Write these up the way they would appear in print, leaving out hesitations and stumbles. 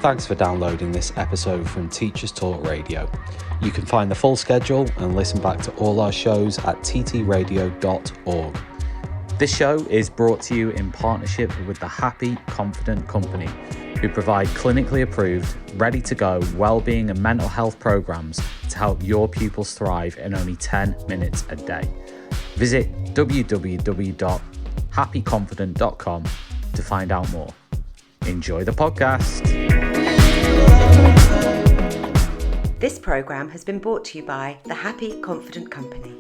Thanks for downloading this episode from Teachers Talk Radio. You can find the full schedule and listen back to all our shows at ttradio.org. This show is brought to you in partnership with the Happy Confident Company, who provide clinically approved, ready-to-go wellbeing and mental health programs to help your pupils thrive in only 10 minutes a day. Visit www.happyconfident.com to find out more. Enjoy the podcast. This programme has been brought to you by the Happy Confident Company.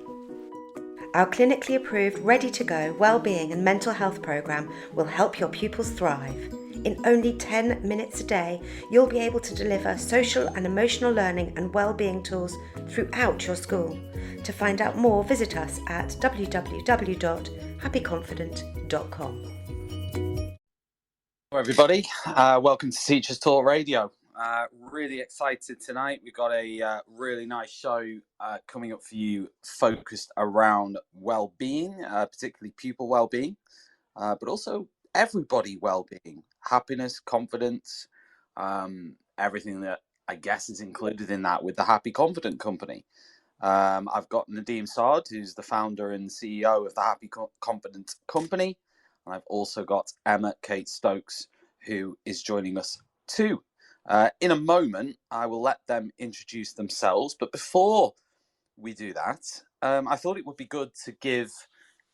Our clinically approved, ready-to-go wellbeing and mental health programme will help your pupils thrive. In only 10 minutes a day, you'll be able to deliver social and emotional learning and wellbeing tools throughout your school. To find out more, visit us at www.happyconfident.com. Hello everybody, welcome to Teachers Talk Radio. Really excited tonight. We've got a really nice show coming up for you focused around well-being, particularly pupil well-being, but also everybody well-being, happiness, confidence, everything that I guess is included in that with the Happy Confident Company. I've got Nadeem Saad, who's the founder and CEO of the Happy Confident Company. And I've also got Emma Kate Stokes, who is joining us too. In a moment, I will let them introduce themselves. But before we do that, I thought it would be good to give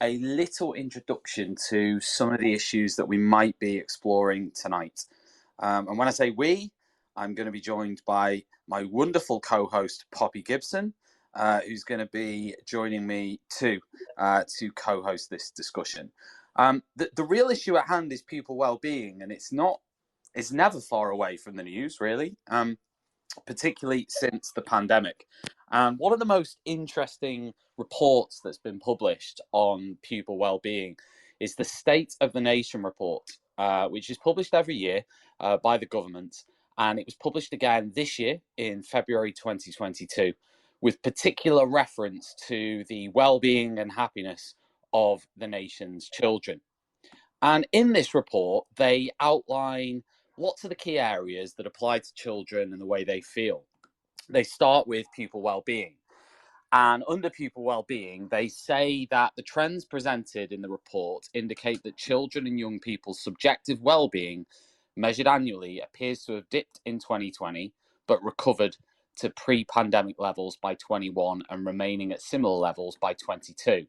a little introduction to some of the issues that we might be exploring tonight. And when I say we, I'm going to be joined by my wonderful co-host, Poppy Gibson, who's going to be joining me too to co-host this discussion. The real issue at hand is pupil well-being, and it's never far away from the news, really, particularly since the pandemic. And one of the most interesting reports that's been published on pupil well-being is the State of the Nation report, which is published every year by the government. And it was published again this year in February 2022, with particular reference to the well-being and happiness of the nation's children. And in this report, they outline lots of the key areas that apply to children and the way they feel. They start with pupil well-being. And under pupil well-being, they say that the trends presented in the report indicate that children and young people's subjective well-being, measured annually, appears to have dipped in 2020, but recovered to pre-pandemic levels by 21 and remaining at similar levels by 22.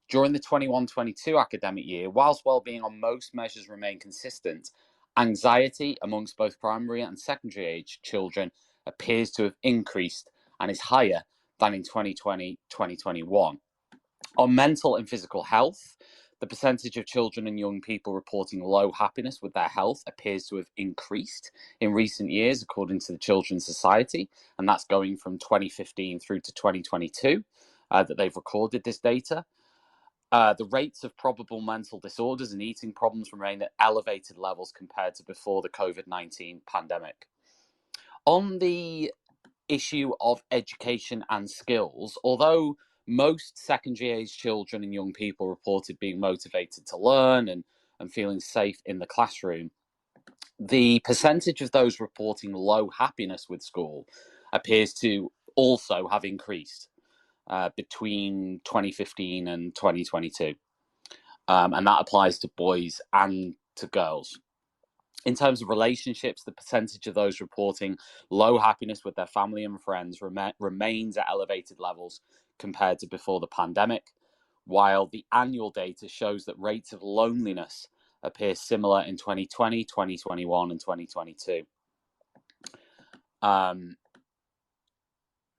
During the 21-22 academic year, whilst well-being on most measures remain consistent, anxiety amongst both primary and secondary age children appears to have increased and is higher than in 2020-2021. On mental and physical health, the percentage of children and young people reporting low happiness with their health appears to have increased in recent years, according to the Children's Society, and that's going from 2015 through to 2022 that they've recorded this data. The rates of probable mental disorders and eating problems remain at elevated levels compared to before the COVID-19 pandemic. On the issue of education and skills, although most secondary age children and young people reported being motivated to learn and feeling safe in the classroom, the percentage of those reporting low happiness with school appears to also have increased between 2015 and 2022. And that applies to boys and to girls. In terms of relationships, the percentage of those reporting low happiness with their family and friends remains at elevated levels compared to before the pandemic, while the annual data shows that rates of loneliness appear similar in 2020, 2021, and 2022.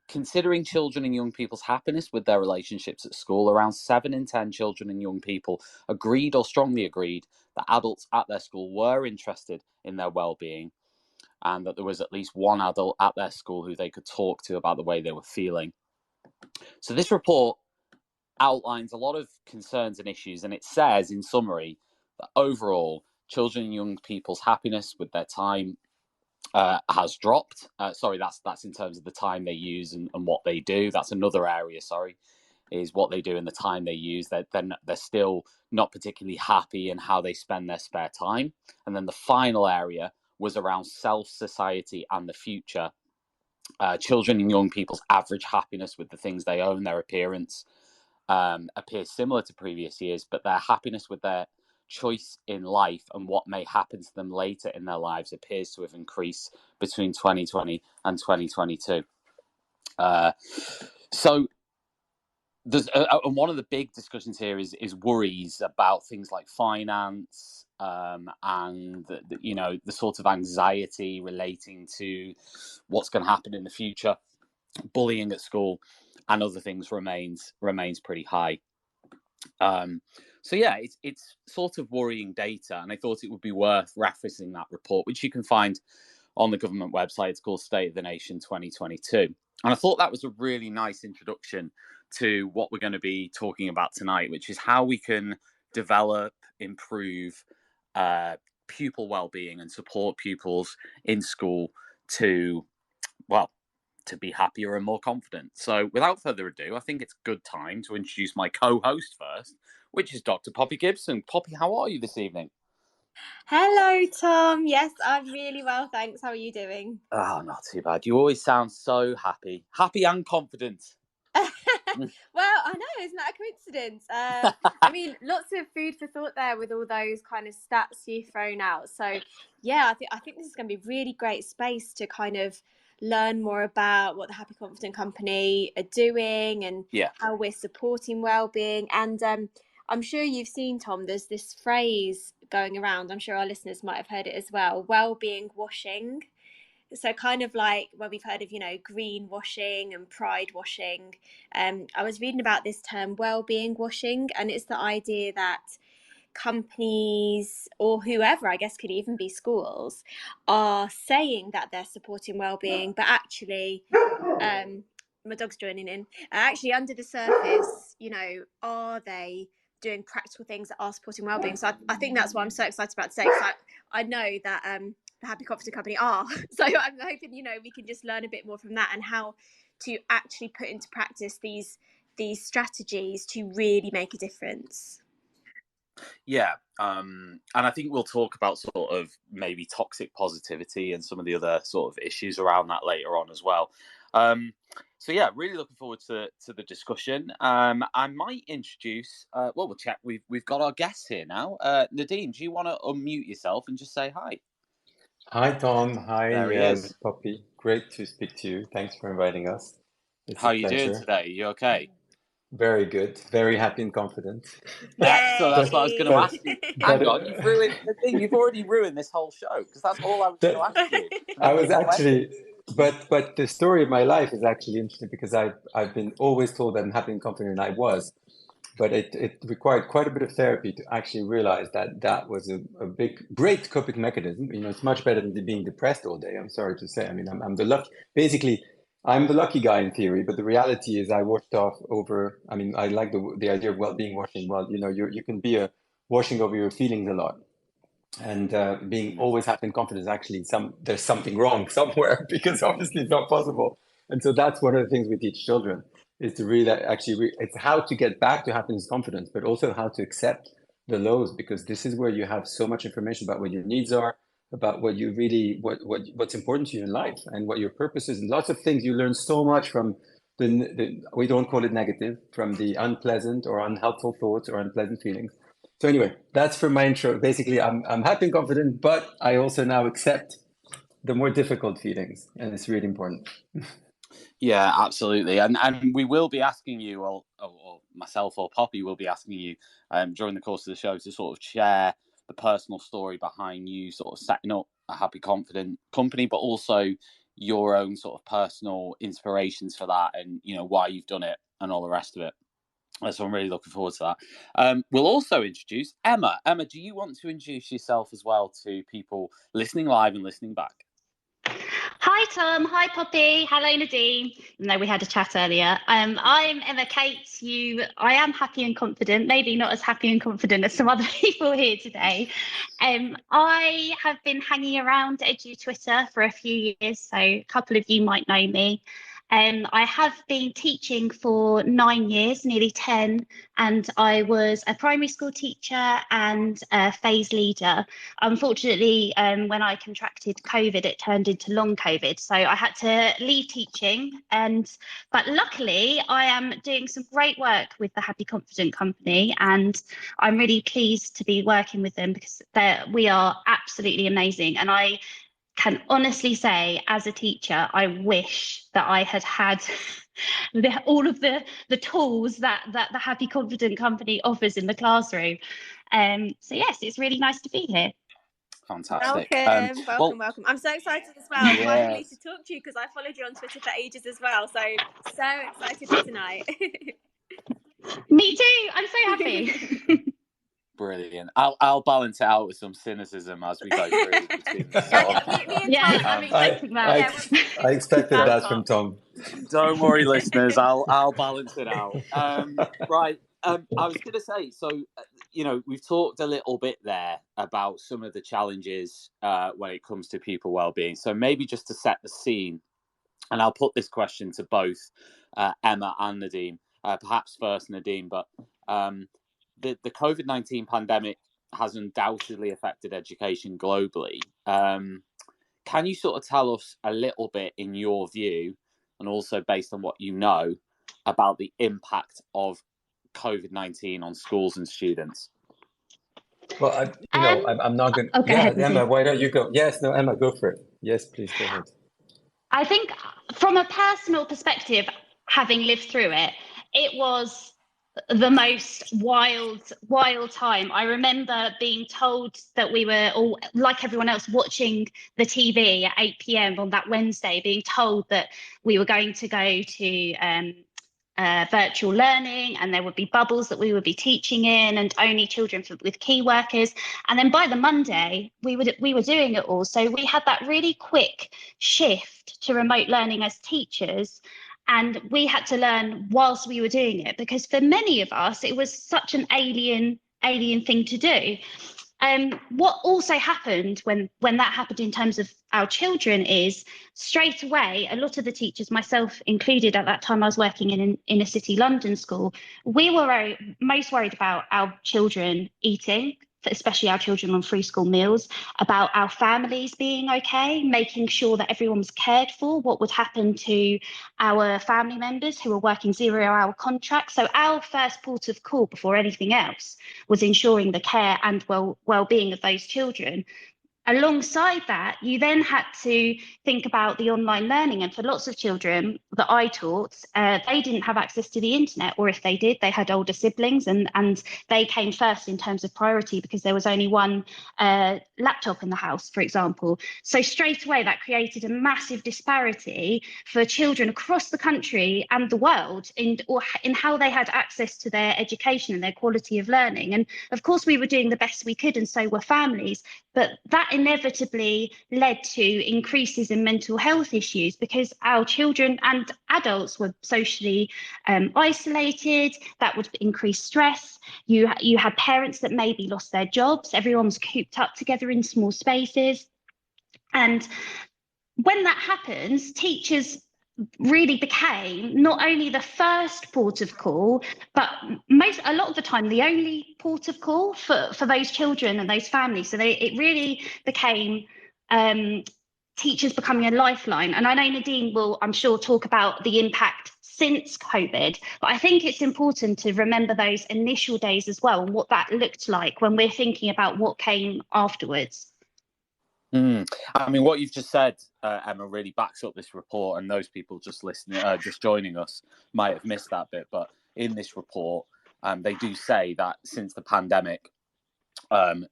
Considering children and young people's happiness with their relationships at school, around 7 in 10 children and young people agreed or strongly agreed that adults at their school were interested in their well-being, and that there was at least one adult at their school who they could talk to about the way they were feeling. So this report outlines a lot of concerns and issues, and it says, in summary, that overall, children and young people's happiness with their time has dropped. That's in terms of the time they use and what they do. That's another area, is what they do and the time they use. They're still not particularly happy in how they spend their spare time. And then the final area, was around self, society, and the future. Children and young people's average happiness with the things they own, their appearance, appears similar to previous years, but their happiness with their choice in life and what may happen to them later in their lives appears to have increased between 2020 and 2022. So there's and one of the big discussions here is worries about things like finance, and the sort of anxiety relating to what's going to happen in the future. Bullying at school and other things remains pretty high. So yeah, it's sort of worrying data, and I thought it would be worth referencing that report, which you can find on the government website. It's called State of the Nation 2022. And I thought that was a really nice introduction to what we're going to be talking about tonight, which is how we can develop, improve pupil well-being and support pupils in school to be happier and more confident. So without further ado, I think it's a good time to introduce my co-host first, which is Dr. Poppy Gibson. Poppy, how are you this evening? Hello, Tom. Yes, I'm really well, thanks. How are you doing? Oh, not too bad. You always sound so happy and confident. Well, I know, isn't that a coincidence? I mean, lots of food for thought there with all those kind of stats you've thrown out. So, yeah, I think this is going to be a really great space to kind of learn more about what the Happy Confident Company are doing and how we're supporting well-being. And I'm sure you've seen, Tom, there's this phrase going around. I'm sure our listeners might have heard it as well. Well-being washing. So kind of like where we've heard of, greenwashing and pride washing. I was reading about this term well-being washing, and it's the idea that companies or whoever, I guess could even be schools, are saying that they're supporting well-being, but actually my dog's joining in, actually under the surface, are they doing practical things that are supporting well-being? So I think that's what I'm so excited about today, because I know that the Happy Confident Company are. So I'm hoping, we can just learn a bit more from that and how to actually put into practice these strategies to really make a difference. Yeah, and I think we'll talk about sort of maybe toxic positivity and some of the other sort of issues around that later on as well. So yeah, really looking forward to the discussion. I might introduce. We'll check. We've got our guests here now. Nadine, do you want to unmute yourself and just say hi? Hi, Tom. Hi, there he is. Poppy. Great to speak to you. Thanks for inviting us. How are you doing today? You okay? Very good. Very happy and confident. So that's what I was going to ask you. Hang on, you've ruined the thing. You've already ruined this whole show, because that's all I was going to ask you. I was actually, but the story of my life is actually interesting, because I've been always told that I'm happy and confident, and I was, but it required quite a bit of therapy to actually realize that was a great coping mechanism. It's much better than being depressed all day. I'm sorry to say. I mean, I'm the lucky guy in theory, but the reality is I washed off over. I mean, I like the idea of well-being washing. Well, you can be a washing over your feelings a lot, and being always happy and confident is actually there's something wrong somewhere, because obviously it's not possible. And so that's one of the things we teach children, is to really it's how to get back to happiness and confidence, but also how to accept the lows, because this is where you have so much information about what your needs are, about what you really what's important to you in life, and what your purpose is, and lots of things. You learn so much from we don't call it negative, from the unpleasant or unhelpful thoughts or unpleasant feelings. So anyway, that's for my intro. Basically, I'm happy and confident, but I also now accept the more difficult feelings, and it's really important. Yeah, absolutely. And we will be asking you, or myself or Poppy will be asking you during the course of the show to sort of share the personal story behind you sort of setting up a Happy Confident company, but also your own sort of personal inspirations for that, and why you've done it and all the rest of it. So I'm really looking forward to that. We'll also introduce Emma. Emma, do you want to introduce yourself as well to people listening live and listening back? Hi, Tom. Hi, Poppy. Hello, Nadine. No, we had a chat earlier. I'm Emma Kate. I am happy and confident, maybe not as happy and confident as some other people here today. I have been hanging around Edu Twitter for a few years, so a couple of you might know me. I have been teaching for 9 years, nearly 10, and I was a primary school teacher and a phase leader. Unfortunately, when I contracted COVID, it turned into long COVID, so I had to leave teaching. But luckily, I am doing some great work with the Happy Confident Company, and I'm really pleased to be working with them because we are absolutely amazing. And I can honestly say, as a teacher, I wish that I had all of the tools that the Happy Confident Company offers in the classroom. So yes, it's really nice to be here. Fantastic. Welcome. I'm so excited as well, finally, Yes. to talk to you, because I followed you on Twitter for ages as well. So excited for tonight. Me too. I'm so happy. Brilliant. I'll balance it out with some cynicism as we go through between the sort of, me and Yeah, Tom. I expected that from Tom. Don't worry, listeners. I'll balance it out. Right. I was going to say, so we've talked a little bit there about some of the challenges when it comes to pupil wellbeing. So maybe just to set the scene, and I'll put this question to both Emma and Nadeem. Perhaps first Nadeem, but the COVID-19 pandemic has undoubtedly affected education globally. Can you sort of tell us a little bit, in your view, and also based on what you know, about the impact of COVID-19 on schools and students? Well, I'm not going to. Okay, Yeah, ahead, Emma, why don't you go? Yes, no, Emma, go for it. Yes, please go ahead. I think from a personal perspective, having lived through it, it was the most wild time. I remember being told that we were all, like everyone else, watching the TV at 8 p.m. on that Wednesday, being told that we were going to go to virtual learning, and there would be bubbles that we would be teaching in, and only children with key workers. And then by the Monday, we were doing it all. So we had that really quick shift to remote learning as teachers, and we had to learn whilst we were doing it, because for many of us it was such an alien thing to do. What also happened when that happened in terms of our children is, straight away, a lot of the teachers, myself included, at that time I was working in an inner city London school, we were most worried about our children eating, especially our children on free school meals, about our families being okay, making sure that everyone was cared for, what would happen to our family members who were working 0-hour contracts. So our first port of call before anything else was ensuring the care and well-being of those children. Alongside that, you then had to think about the online learning. And for lots of children that I taught, they didn't have access to the internet, or if they did, they had older siblings, and they came first in terms of priority because there was only one laptop in the house, for example. So straight away, that created a massive disparity for children across the country and the world in how they had access to their education and their quality of learning. And of course, we were doing the best we could, and so were families. But that inevitably led to increases in mental health issues, because our children and adults were socially isolated. That would increase stress. You had parents that maybe lost their jobs. Everyone was cooped up together in small spaces. And when that happens, teachers really became not only the first port of call, but a lot of the time the only port of call for those children and those families. So it really became teachers becoming a lifeline. And I know Nadine will, I'm sure, talk about the impact since COVID, but I think it's important to remember those initial days as well, and what that looked like when we're thinking about what came afterwards. I mean, what you've just said, Emma, really backs up this report, and those people just listening, just joining us, might have missed that bit. But in this report, they do say that since the pandemic,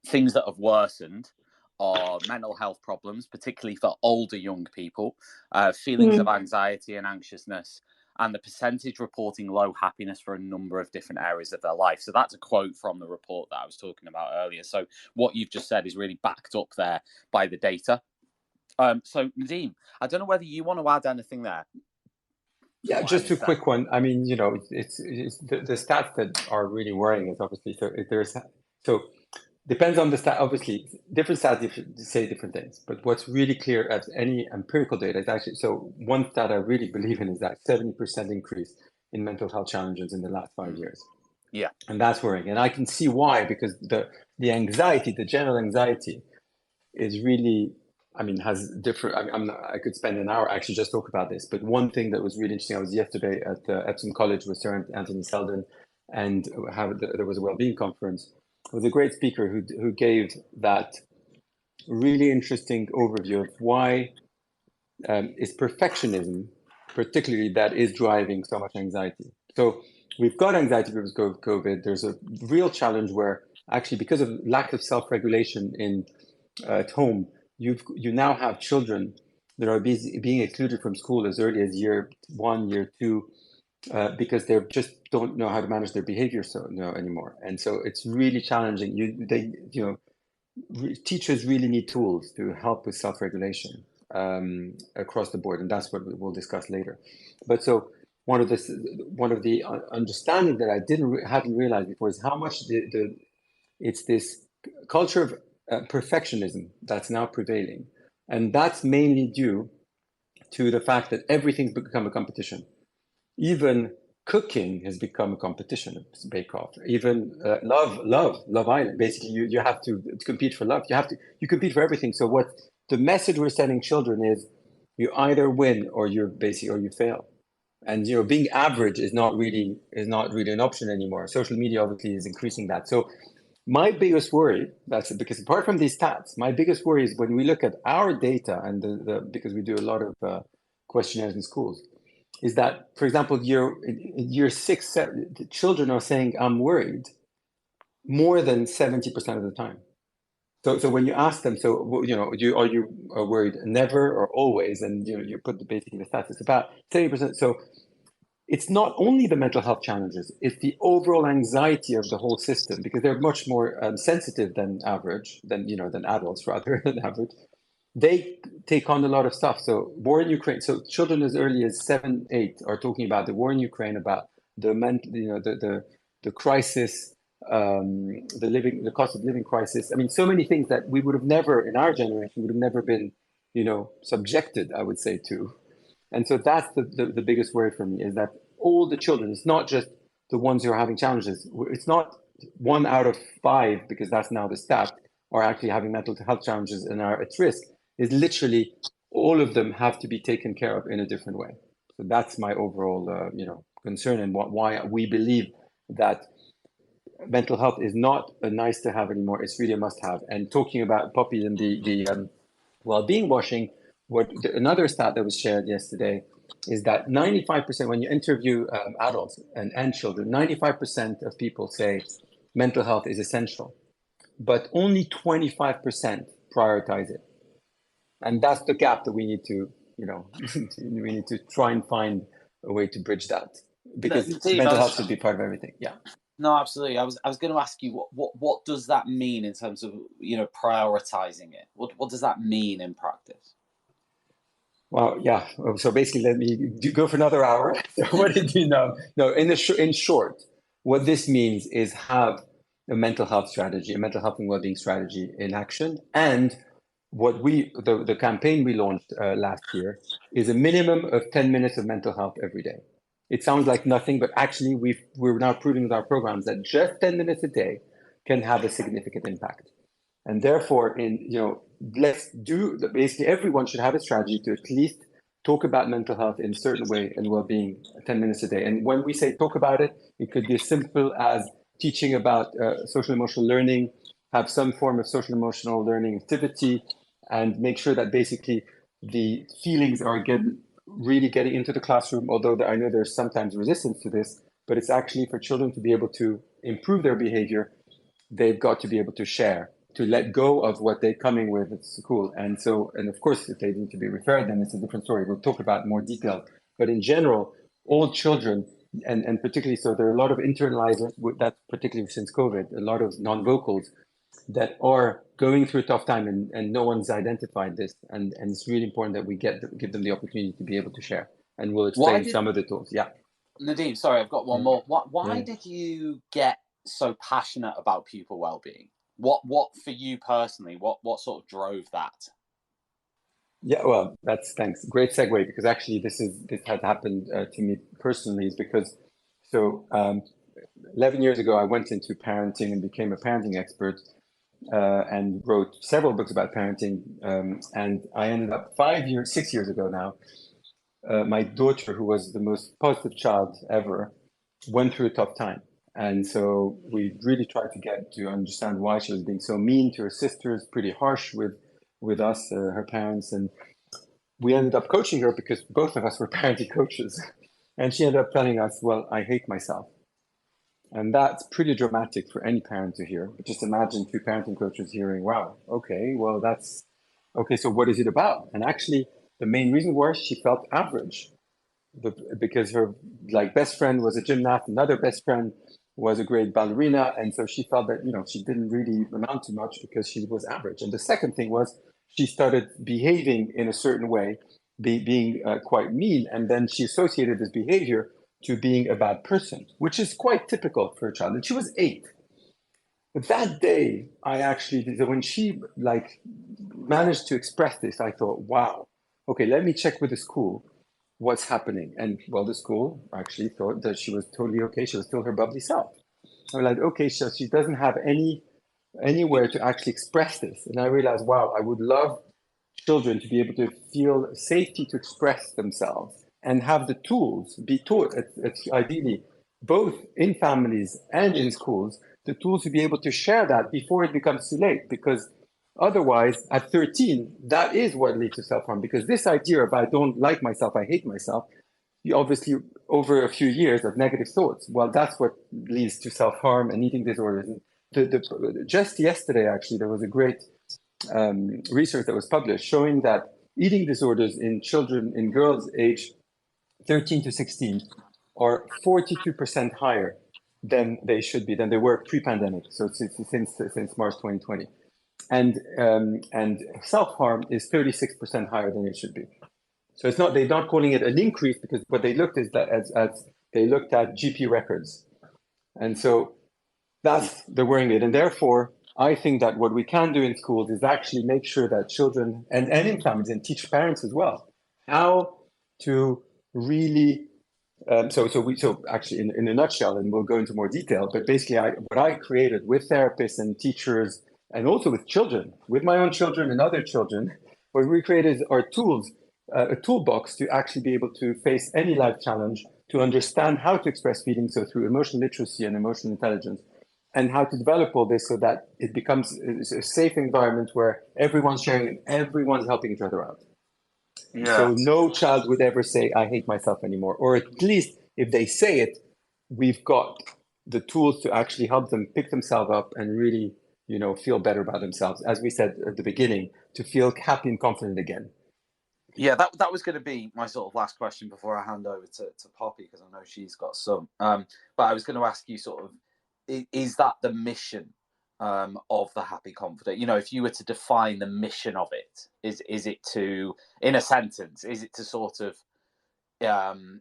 things that have worsened are mental health problems, particularly for older young people, feelings of anxiety and anxiousness, and the percentage reporting low happiness for a number of different areas of their life. So that's a quote from the report that I was talking about earlier. So what you've just said is really backed up there by the data. So Nadeem, I don't know whether you want to add anything there. Yeah, just a quick one. I mean, it's the stats that are really worrying is obviously, Depends on the stat. Obviously, different stats say different things. But what's really clear as any empirical data is actually, so one stat I really believe in is that 70% increase in mental health challenges in the last 5 years. Yeah. And that's worrying. And I can see why, because the anxiety, the general anxiety is really, I mean, has different, I could spend an hour actually just talk about this. But one thing that was really interesting, I was yesterday at Epsom College with Sir Anthony Seldon, and there was a wellbeing conference. It was a great speaker who gave that really interesting overview of why is perfectionism, particularly, that is driving so much anxiety. So we've got anxiety because of COVID. There's a real challenge where actually, because of lack of self-regulation at home, you now have children that are being excluded from school as early as year 1, year 2, because they just don't know how to manage their behavior anymore. And so it's really challenging. Teachers really need tools to help with self-regulation across the board, and that's what we'll discuss later. But so one of the understanding that I hadn't realized before is how much it's this culture of perfectionism that's now prevailing, and that's mainly due to the fact that everything's become a competition. Even cooking has become a competition. It's a bake-off. Even Love Island. Basically, you have to compete for love. You compete for everything. So what the message we're sending children is, you either win or you fail. And being average is not really an option anymore. Social media obviously is increasing that. So my biggest worry, because apart from these stats, my biggest worry is when we look at our data and because we do a lot of questionnaires in schools, is that, for example, in year 6, 7, the children are saying, I'm worried, more than 70% of the time. So when you ask them, are you worried never or always? And you put basically the stats, it's about 70%. So it's not only the mental health challenges, it's the overall anxiety of the whole system, because they're much more sensitive than adults rather than average. They take on a lot of stuff. So war in Ukraine. So children as early as 7, 8 are talking about the war in Ukraine, about the crisis, the cost of living crisis. I mean, so many things that we would have never, in our generation, would have never been, subjected, I would say, to. And so that's the biggest worry for me, is that all the children, it's not just the ones who are having challenges. It's not 1 out of 5, because that's now the stat, are actually having mental health challenges and are at risk. Is literally all of them have to be taken care of in a different way. So that's my overall, concern, and why we believe that mental health is not a nice to have anymore. It's really a must have. And talking about Poppy and the well-being washing, another stat that was shared yesterday is that 95%, when you interview adults and children, 95% of people say mental health is essential, but only 25% prioritize it. And that's the gap that we need to, we need to try and find a way to bridge that, because mental health should be part of everything. Yeah. No, absolutely. I was going to ask you what does that mean in terms of prioritizing it? What does that mean in practice? Well, yeah. So basically, let me go for another hour. What did you know? No, in short, what this means is have a mental health strategy, a mental health and well-being strategy in action. And what the campaign we launched last year is a minimum of 10 minutes of mental health every day. It sounds like nothing, but actually we're now proving with our programs that just 10 minutes a day can have a significant impact. And therefore, basically everyone should have a strategy to at least talk about mental health in a certain way and well-being 10 minutes a day. And when we say talk about it, it could be as simple as teaching about social emotional learning, have some form of social emotional learning activity, and make sure that basically the feelings are really getting into the classroom, although I know there's sometimes resistance to this, but it's actually for children to be able to improve their behavior, they've got to be able to share, to let go of what they're coming with at school. And of course, if they need to be referred, then it's a different story. We'll talk about more detail. But in general, all children, and particularly, so there are a lot of internalizers, that particularly since COVID, a lot of non-vocals that are going through a tough time, and no one's identified this. And it's really important that we give them the opportunity to be able to share. And we'll explain some of the tools. Yeah. Nadeem, sorry, I've got one more. Why did you get so passionate about pupil wellbeing? What for you personally? What sort of drove that? Yeah, well, thanks. Great segue, because actually this had happened to me personally, is because 11 years ago I went into parenting and became a parenting expert, and wrote several books about parenting. And I ended up 6 years ago now. My daughter, who was the most positive child ever, went through a tough time. And so we really tried to get to understand why she was being so mean to her sisters, pretty harsh with us, her parents. And we ended up coaching her because both of us were parenting coaches. And she ended up telling us, well, I hate myself. And that's pretty dramatic for any parent to hear. But just imagine two parenting coaches hearing, wow, okay, well, that's okay. So what is it about? And actually, the main reason was she felt average, because her best friend was a gymnast, another best friend was a great ballerina. And so she felt that, she didn't really amount to much because she was average. And the second thing was she started behaving in a certain way, being quite mean. And then she associated this behavior to being a bad person, which is quite typical for a child. And she was 8. But that day, when she managed to express this, I thought, wow, okay, let me check with the school what's happening. And well, the school actually thought that she was totally okay. She was still her bubbly self. I'm like, okay, so she doesn't have anywhere to actually express this. And I realized, wow, I would love children to be able to feel safety to express themselves and have the tools, be taught, ideally, both in families and in schools, the tools to be able to share that before it becomes too late. Because otherwise, at 13, that is what leads to self-harm. Because this idea of I don't like myself, I hate myself, you obviously, over a few years of negative thoughts, well, that's what leads to self-harm and eating disorders. Just yesterday, actually, there was a great research that was published showing that eating disorders in children, in girls age 13 to 16, are 42% higher than they should be, than they were pre-pandemic. So since March 2020, and self-harm is 36% higher than it should be. So they're not calling it an increase, because what they looked is that as they looked at GP records, and so that's the worrying bit. And therefore, I think that what we can do in schools is actually make sure that children and in families, and teach parents as well how to really. So actually, in a nutshell, and we'll go into more detail, but basically, what I created with therapists and teachers, and also with children, with my own children and other children, what we created are tools, a toolbox to actually be able to face any life challenge, to understand how to express feelings, so through emotional literacy and emotional intelligence, and how to develop all this so that it becomes a safe environment where everyone's sharing and everyone's helping each other out. Yeah. So no child would ever say, I hate myself anymore. Or at least if they say it, we've got the tools to actually help them pick themselves up and really, feel better about themselves. As we said at the beginning, to feel happy and confident again. Yeah, that was going to be my sort of last question before I hand over to Poppy, because I know she's got some. But I was going to ask you sort of, is that the mission of the Happy Confident? If you were to define the mission of it, is it to, in a sentence, is it to sort of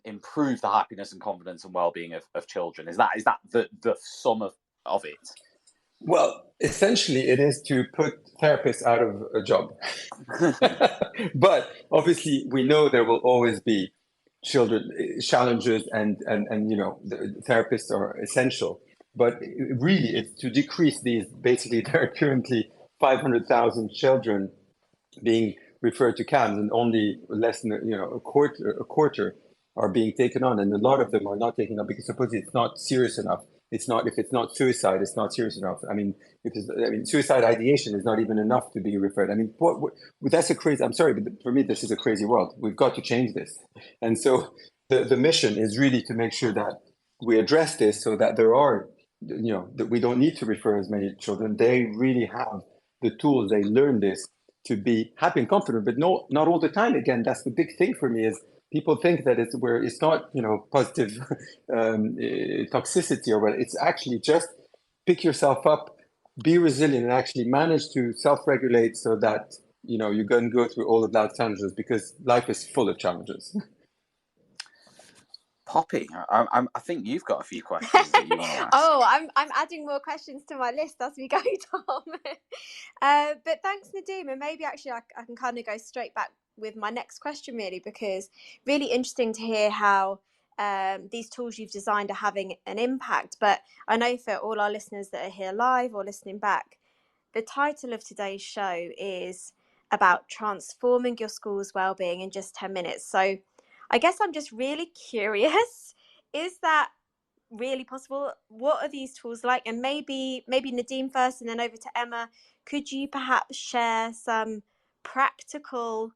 improve the happiness and confidence and well-being of children? Is that the sum of it? Well, essentially, it is to put therapists out of a job. But obviously, we know there will always be children challenges, and the therapists are essential. But really, it's to decrease these. Basically, there are currently 500,000 children being referred to CAMS, and only less than a quarter are being taken on, and a lot of them are not taken on because supposedly it's not serious enough. It's not, if it's not suicide, it's not serious enough. I mean, suicide ideation is not even enough to be referred. I mean, that's a crazy. I'm sorry, but for me, this is a crazy world. We've got to change this, and so the mission is really to make sure that we address this, so that there are, that we don't need to refer as many children. They really have the tools. They learn this to be happy and confident, but not all the time. Again, that's the big thing for me, is people think that it's not, positive toxicity, or what. It's actually just pick yourself up, be resilient, and actually manage to self-regulate, so that, you're going to go through all of that challenges, because life is full of challenges. Poppy, I think you've got a few questions that you want to ask. Oh, I'm adding more questions to my list as we go, Tom. But thanks, Nadeem. And maybe actually I can kind of go straight back with my next question, really, because really interesting to hear how these tools you've designed are having an impact. But I know for all our listeners that are here live or listening back, the title of today's show is about transforming your school's wellbeing in just 10 minutes. So I guess I'm just really curious, is that really possible? What are these tools like? And maybe Nadeem first and then over to Emma. Could you perhaps share some practical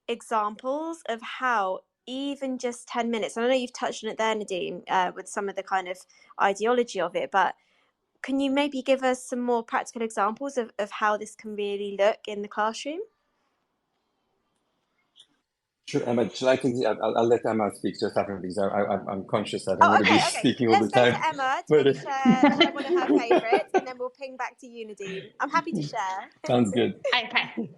examples of how even just 10 minutes, and I know you've touched on it there, Nadeem, with some of the kind of ideology of it, but can you maybe give us some more practical examples of how this can really look in the classroom? Sure, Emma, shall I continue? I'll let Emma speak just after, because I'm conscious I don't want to be Okay. speaking all Let's the go time. to Emma to But maybe share one of her favourites, and then we'll ping back to you, Nadeem. I'm happy to share. sounds good. Okay.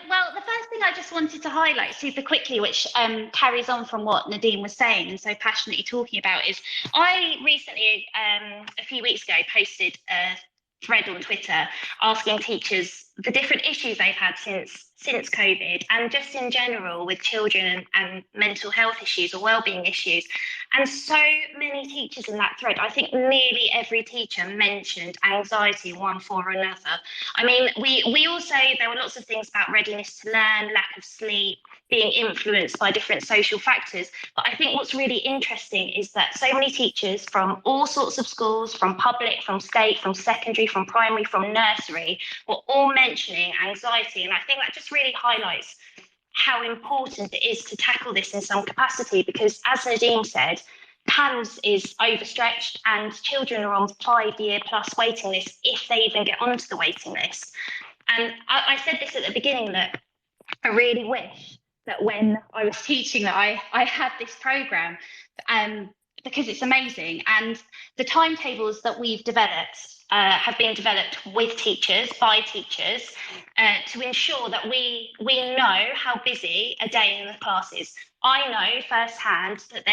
Well, the first thing I just wanted to highlight super quickly, which carries on from what Nadine was saying and so passionately talking about, is I recently, a few weeks ago, posted a thread on Twitter asking teachers the different issues they've had since COVID, and just in general with children and mental health issues or wellbeing issues. And so many teachers in that thread, I think nearly every teacher mentioned anxiety in one form or another. I mean, we also, there were lots of things about readiness to learn, lack of sleep, being influenced by different social factors. But I think what's really interesting is that so many teachers from all sorts of schools, from public, from state, from secondary, from primary, from nursery, were all mentioning anxiety. And I think that just really highlights how important it is to tackle this in some capacity, because as Nadeem said, PANS is overstretched and children are on 5-year plus waiting lists if they even get onto the waiting list. And I said this at the beginning, that I really wish that when I was teaching that I had this program, because it's amazing. And the timetables that we've developed have been developed with teachers, by teachers, to ensure that we know how busy a day in the class is. I know firsthand that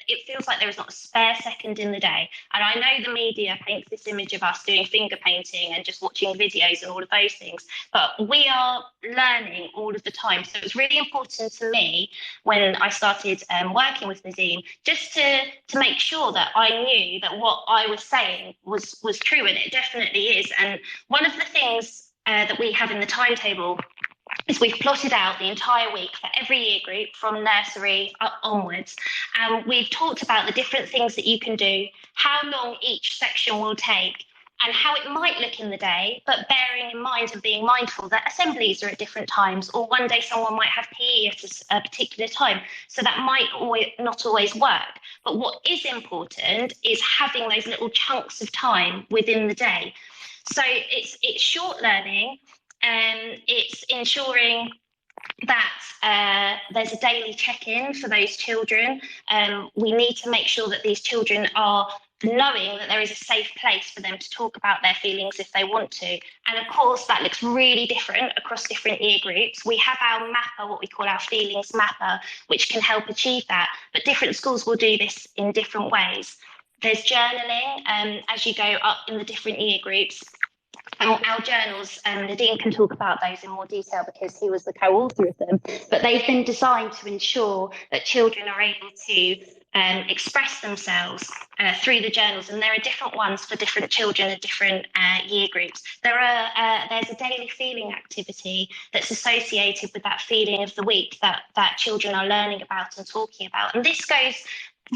it feels like there is not a spare second in the day. And I know the media paints this image of us doing finger painting and just watching videos and all of those things, but we are learning all of the time. So it's really important to me when I started working with Nadeem, just to make sure that I knew that what I was saying was true, and it definitely is. And one of the things that we have in the timetable is we've plotted out the entire week for every year group from nursery onwards, and we've talked about the different things that you can do, how long each section will take, and how it might look in the day, but bearing in mind and being mindful that assemblies are at different times, or one day someone might have PE at a particular time, so that might not always work. But what is important is having those little chunks of time within the day. So it's short learning, and it's ensuring that there's a daily check-in for those children. We need to make sure that these children are knowing that there is a safe place for them to talk about their feelings if they want to. And of course, that looks really different across different year groups. We have our mapper, what we call our feelings mapper, which can help achieve that. But different schools will do this in different ways. There's journaling as you go up in the different year groups. Our journals, Nadine can talk about those in more detail because he was the co-author of them, but they've been designed to ensure that children are able to express themselves through the journals, and there are different ones for different children at different year groups. There's a daily feeling activity that's associated with that feeling of the week that children are learning about and talking about, and this goes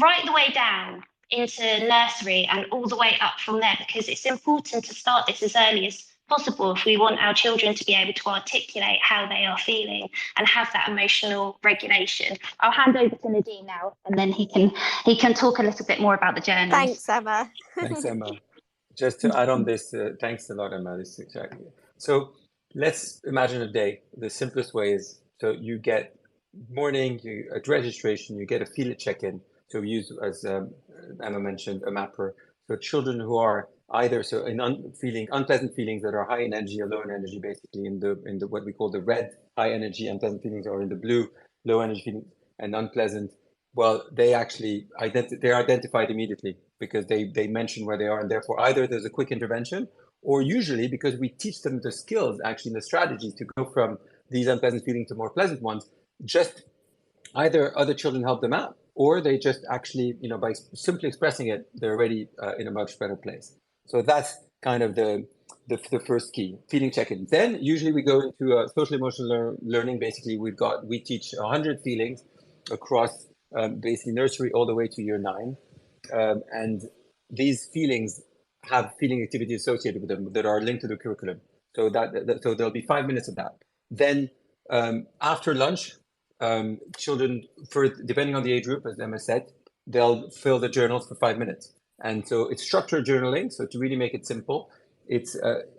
right the way down into nursery and all the way up from there, because it's important to start this as early as possible if we want our children to be able to articulate how they are feeling and have that emotional regulation. I'll hand over to Nadine now, and then he can talk a little bit more about the journals. Thanks, Emma. Thanks, Emma. Just to add on this, thanks a lot, Emma. This exactly. So let's imagine a day. The simplest way is, so you get morning, at registration, you get a feel it check-in. So we use, as Emma mentioned, a mapper. So children who are either feeling unpleasant feelings that are high in energy or low in energy, basically in the what we call the red high energy unpleasant feelings, or in the blue low energy feelings and unpleasant well, they actually they're identified immediately because they mention where they are, and therefore either there's a quick intervention, or usually because we teach them the skills, actually the strategies to go from these unpleasant feelings to more pleasant ones, just either other children help them out, or they just actually, by simply expressing it, they're already in a much better place. So that's kind of the first key, feeling check-in. Then usually we go into social emotional learning. Basically, we teach 100 feelings across basically nursery all the way to year 9, and these feelings have feeling activities associated with them that are linked to the curriculum. So so there'll be 5 minutes of that. Then after lunch, children, depending on the age group, as Emma said, they'll fill the journals for 5 minutes. And so it's structured journaling. So to really make it simple, it's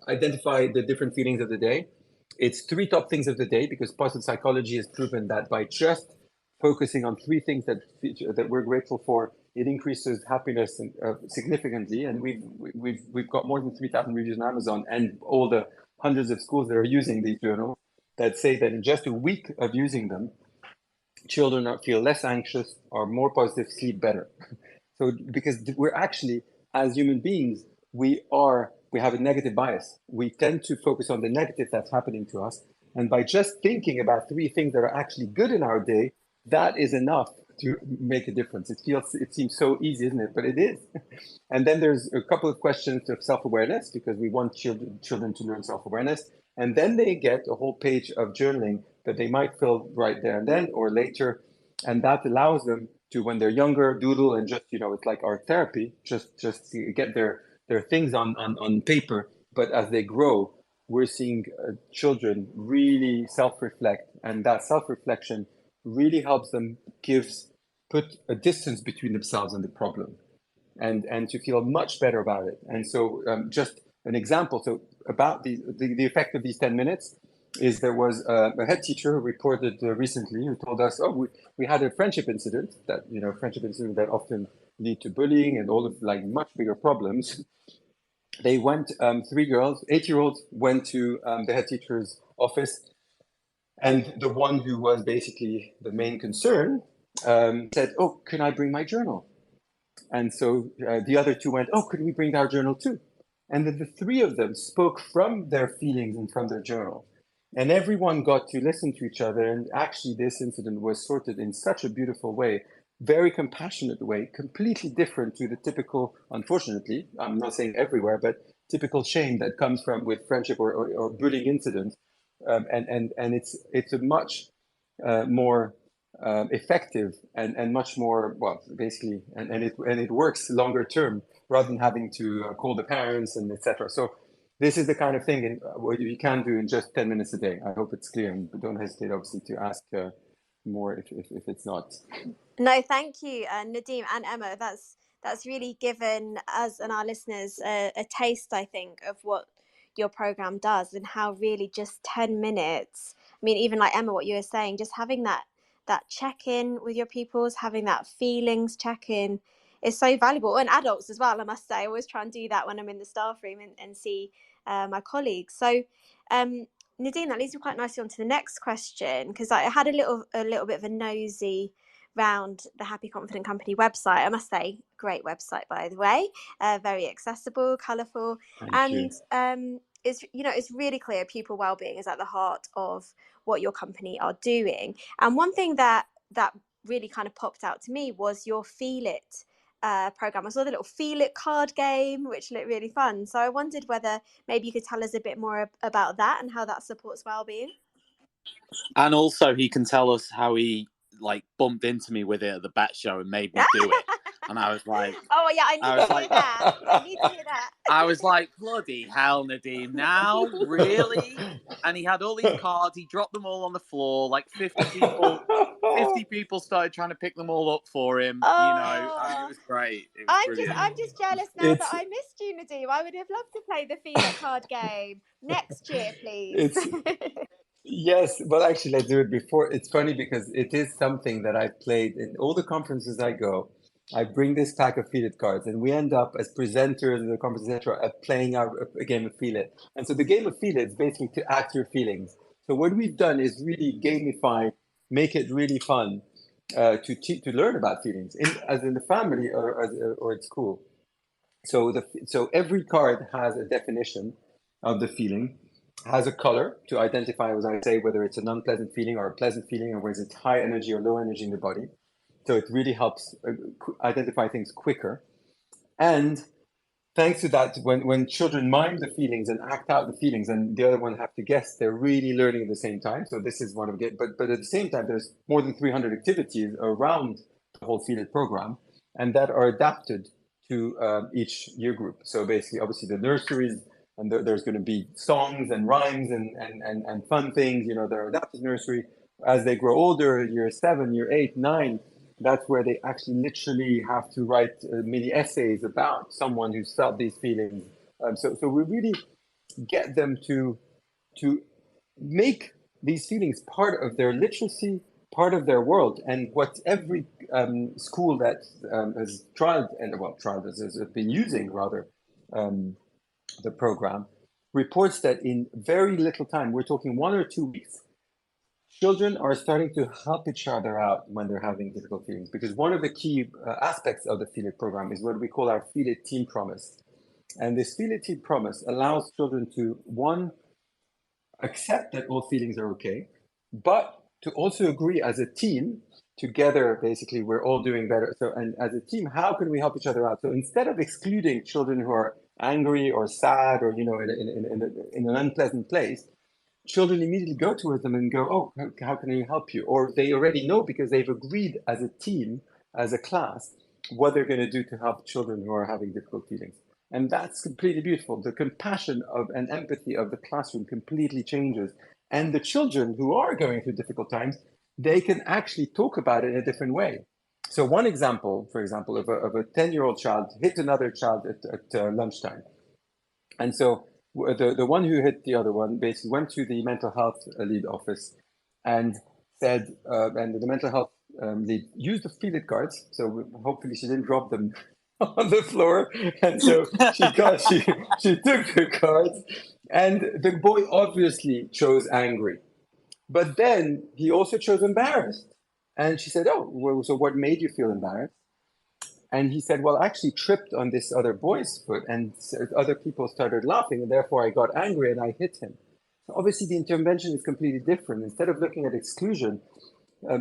identify the different feelings of the day. It's 3 top things of the day, because positive psychology has proven that by just focusing on 3 things that we're grateful for, it increases happiness significantly. And we've got more than 3,000 reviews on Amazon, and all the hundreds of schools that are using these journals that say that in just a week of using them, children feel less anxious, are more positive, sleep better. So because we're actually, as human beings, we have a negative bias. We tend to focus on the negative that's happening to us. And by just thinking about 3 things that are actually good in our day, that is enough to make a difference. It seems so easy, isn't it? But it is. And then there's a couple of questions of self-awareness, because we want children to learn self-awareness. And then they get a whole page of journaling that they might fill right there and then or later. And that allows them to, when they're younger, doodle and just, it's like our therapy, just to get their things on paper. But as they grow, we're seeing children really self-reflect. And that self-reflection really helps them put a distance between themselves and the problem, and to feel much better about it. And so just an example, so about the effect of these 10 minutes is there was a head teacher who reported recently, who told us, we had a friendship incident that often lead to bullying and all of much bigger problems. They went, 3 girls, 8-year-olds went to the head teacher's office, and the one who was basically the main concern said, "Oh, can I bring my journal?" And so the other 2 went, "Oh, could we bring our journal too?" And then the 3 of them spoke from their feelings and from their journal. And everyone got to listen to each other. And actually, this incident was sorted in such a beautiful way, very compassionate way, completely different to the typical, unfortunately, I'm not saying everywhere, but typical shame that comes with friendship or bullying incidents. And it's a much more effective and much more, well, basically, and it works longer term rather than having to call the parents and etc. So this is the kind of thing what you can do in just 10 minutes a day. I hope it's clear, and don't hesitate obviously to ask more if it's not. No, thank you, Nadeem and Emma. That's really given us and our listeners a taste, I think, of what your program does, and how really just 10 minutes, I mean, even like Emma, what you were saying, just having that check-in with your pupils, having that feelings check-in is so valuable. And adults as well, I must say. I always try and do that when I'm in the staff room and see my colleagues. So Nadine, that leads me quite nicely on to the next question, because I had a little bit of a nosy round the Happy Confident Company website. I must say, great website, by the way, very accessible, colourful, and it's really clear pupil wellbeing is at the heart of what your company are doing. And one thing that really kind of popped out to me was your Feel It program. I saw the little Feel It card game, which looked really fun. So I wondered whether maybe you could tell us a bit more about that and how that supports wellbeing. And also he can tell us how he bumped into me with it at the bat show and made me do it. And I was like, oh yeah, I need to hear that. I need to hear that. I was like, bloody hell, Nadeem, now? Really? And he had all these cards, he dropped them all on the floor, 50 people started trying to pick them all up for him. It was great. It was I'm just jealous now that I missed you, Nadeem. I would have loved to play the Feel It card game next year, please. Yes, well, actually, let's do it before. It's funny because it is something that I've played in all the conferences I go. I bring this pack of Feel It cards, and we end up as presenters in the conference, etc., playing a game of Feel It. And so the game of Feel It is basically to act your feelings. So what we've done is really gamify, make it really fun. to learn about feelings, as in the family or at school. So every card has a definition of the feeling, has a color to identify, as I say, whether it's an unpleasant feeling or a pleasant feeling, or whether it's high energy or low energy in the body. So it really helps identify things quicker. And thanks to that, when children mime the feelings and act out the feelings, and the other one have to guess, they're really learning at the same time. So this is one of it. But at the same time, there's more than 300 activities around the whole Feel It program, and that are adapted to each year group. So basically, obviously, the nurseries, and there's going to be songs and rhymes and fun things. You know, they're adapted nursery. As they grow older, year 7, year 8, 9. That's where they actually literally have to write mini essays about someone who's felt these feelings. So we really get them to make these feelings part of their literacy, part of their world. And what every school that has has been using rather the program reports that in very little time, we're talking 1 or 2 weeks, children are starting to help each other out when they're having difficult feelings, because one of the key aspects of the Feel It program is what we call our Feel It Team Promise. And this Feel It Team Promise allows children to, one, accept that all feelings are okay, but to also agree as a team, together, basically, we're all doing better. So, and as a team, how can we help each other out? So instead of excluding children who are angry or sad or, you know, in an unpleasant place, children immediately go towards them and go, oh, how can I help you? Or they already know because they've agreed as a team, as a class, what they're going to do to help children who are having difficult feelings. And that's completely beautiful. The compassion of and empathy of the classroom completely changes. And the children who are going through difficult times, they can actually talk about it in a different way. So one example, for example, of a 10-year-old child hit another child at lunchtime. And so the one who hit the other one basically went to the mental health lead office and said, and the mental health lead used the Feel It cards. So hopefully she didn't drop them on the floor. And so she took the cards, and the boy obviously chose angry. But then he also chose embarrassed. And she said, oh, well, so what made you feel embarrassed? And he said, well, I actually tripped on this other boy's foot, and other people started laughing, and therefore I got angry and I hit him. So obviously the intervention is completely different. Instead of looking at exclusion,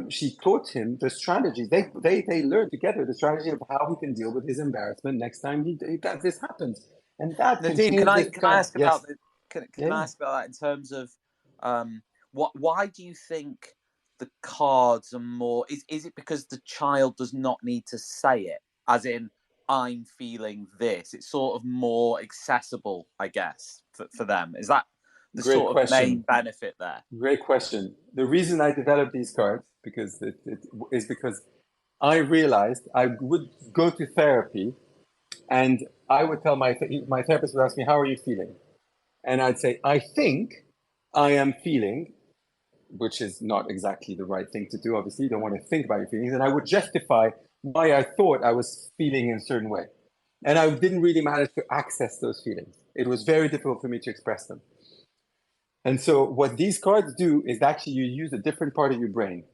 she taught him the strategies. They learned together the strategy of how he can deal with his embarrassment next time this happens. And that Nadeem, can I ask yes. about can I ask about that in terms of why do you think the cards are more? Is it because the child does not need to say it, as in I'm feeling this? It's sort of more accessible, I guess, for them. Is that the Great sort of question. main benefit there? Great question. The reason I developed these cards because I realized I would go to therapy, and I would tell my therapist would ask me, how are you feeling? And I'd say, I think I am feeling, which is not exactly the right thing to do. Obviously, you don't want to think about your feelings. And I would justify why I thought I was feeling in a certain way. And I didn't really manage to access those feelings. It was very difficult for me to express them. And so what these cards do is actually you use a different part of your brain.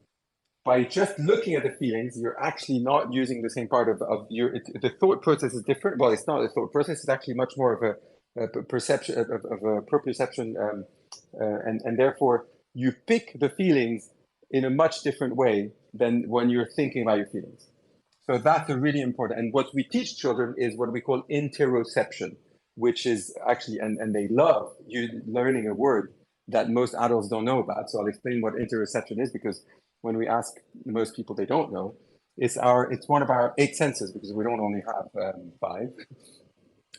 By just looking at the feelings, you're actually not using the same part of your, the thought process is different. Well, it's not a thought process, it's actually much more of a perception, of a proprioception. And therefore you pick the feelings in a much different way than when you're thinking about your feelings. So that's a really important. And what we teach children is what we call interoception, which is actually, and they love you learning a word that most adults don't know about. So I'll explain what interoception is, because when we ask most people, they don't know. It's one of our 8 senses, because we don't only have 5.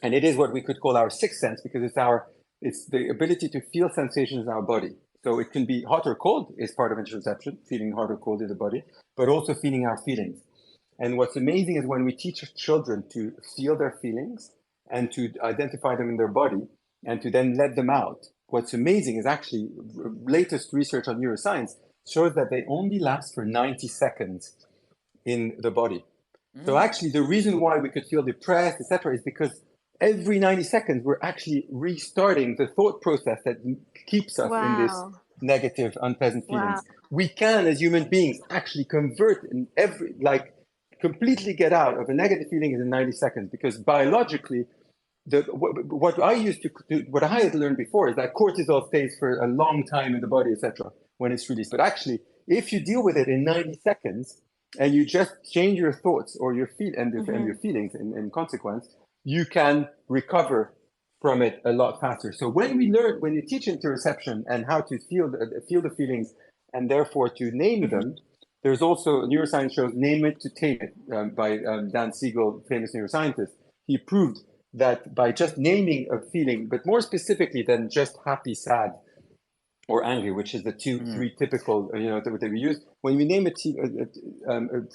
And it is what we could call our 6th sense, because it's the ability to feel sensations in our body. So it can be hot or cold is part of interoception, feeling hot or cold in the body, but also feeling our feelings. And what's amazing is when we teach children to feel their feelings and to identify them in their body and to then let them out. What's amazing is actually latest research on neuroscience shows that they only last for 90 seconds in the body. So actually the reason why we could feel depressed, etc., is because every 90 seconds, we're actually restarting the thought process that keeps us in this negative, unpleasant feelings. Wow. We can, as human beings, actually convert in completely get out of a negative feeling in 90 seconds, because biologically, what I used to do, what I had learned before is that cortisol stays for a long time in the body, etc., when it's released. But actually, if you deal with it in 90 seconds and you just change your thoughts or your and your feelings in consequence, you can recover from it a lot faster. So when you teach interoception and how to feel the feelings and therefore to name them, there's also neuroscience shows name it to tame it by Dan Siegel, famous neuroscientist. He proved that by just naming a feeling, but more specifically than just happy, sad, or angry, which is the three typical, that we use. When we name a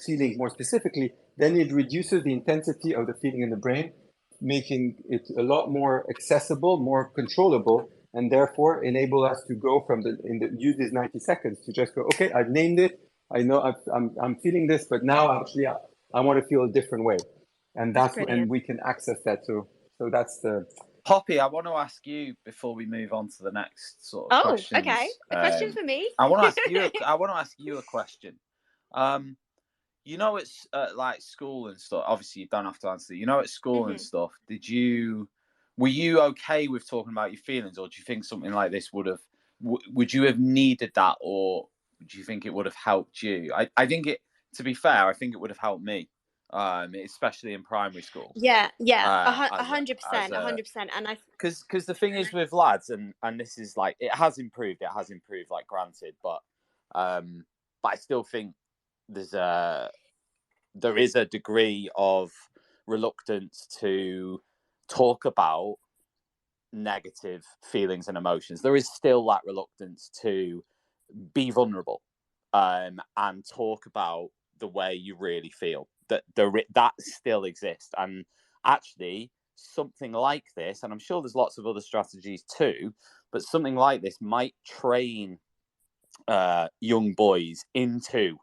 feeling more specifically, then it reduces the intensity of the feeling in the brain, making it a lot more accessible, more controllable, and therefore enable us to go from use these 90 seconds to just go, okay, I've named it. I know I'm feeling this, but now actually I want to feel a different way. And and we can access that too. So that's the Poppy. I want to ask you before we move on to the next sort of questions. Okay. A question for me. I want to ask you. I want to ask you a question. It's like school and stuff. Obviously, you don't have to answer it. At school and stuff. Were you okay with talking about your feelings, or do you think something like this would you have needed that, or do you think it would have helped you? I think to be fair, I think it would have helped me. Especially in primary school. Yeah, 100%, 100%. And because the thing is with lads, and this is like, it has improved, like, granted, but I still think there is a degree of reluctance to talk about negative feelings and emotions. There is still that reluctance to be vulnerable and talk about the way you really feel. That still exists, and actually something like this, and I'm sure there's lots of other strategies too, but something like this might train young boys into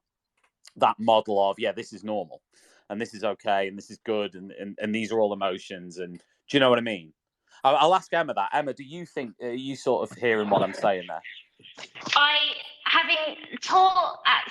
that model of, this is normal, and this is okay, and this is good, and these are all emotions. And do you know what I mean? I'll ask Emma that. Emma, do you think, are you sort of hearing what I'm saying there? Having taught at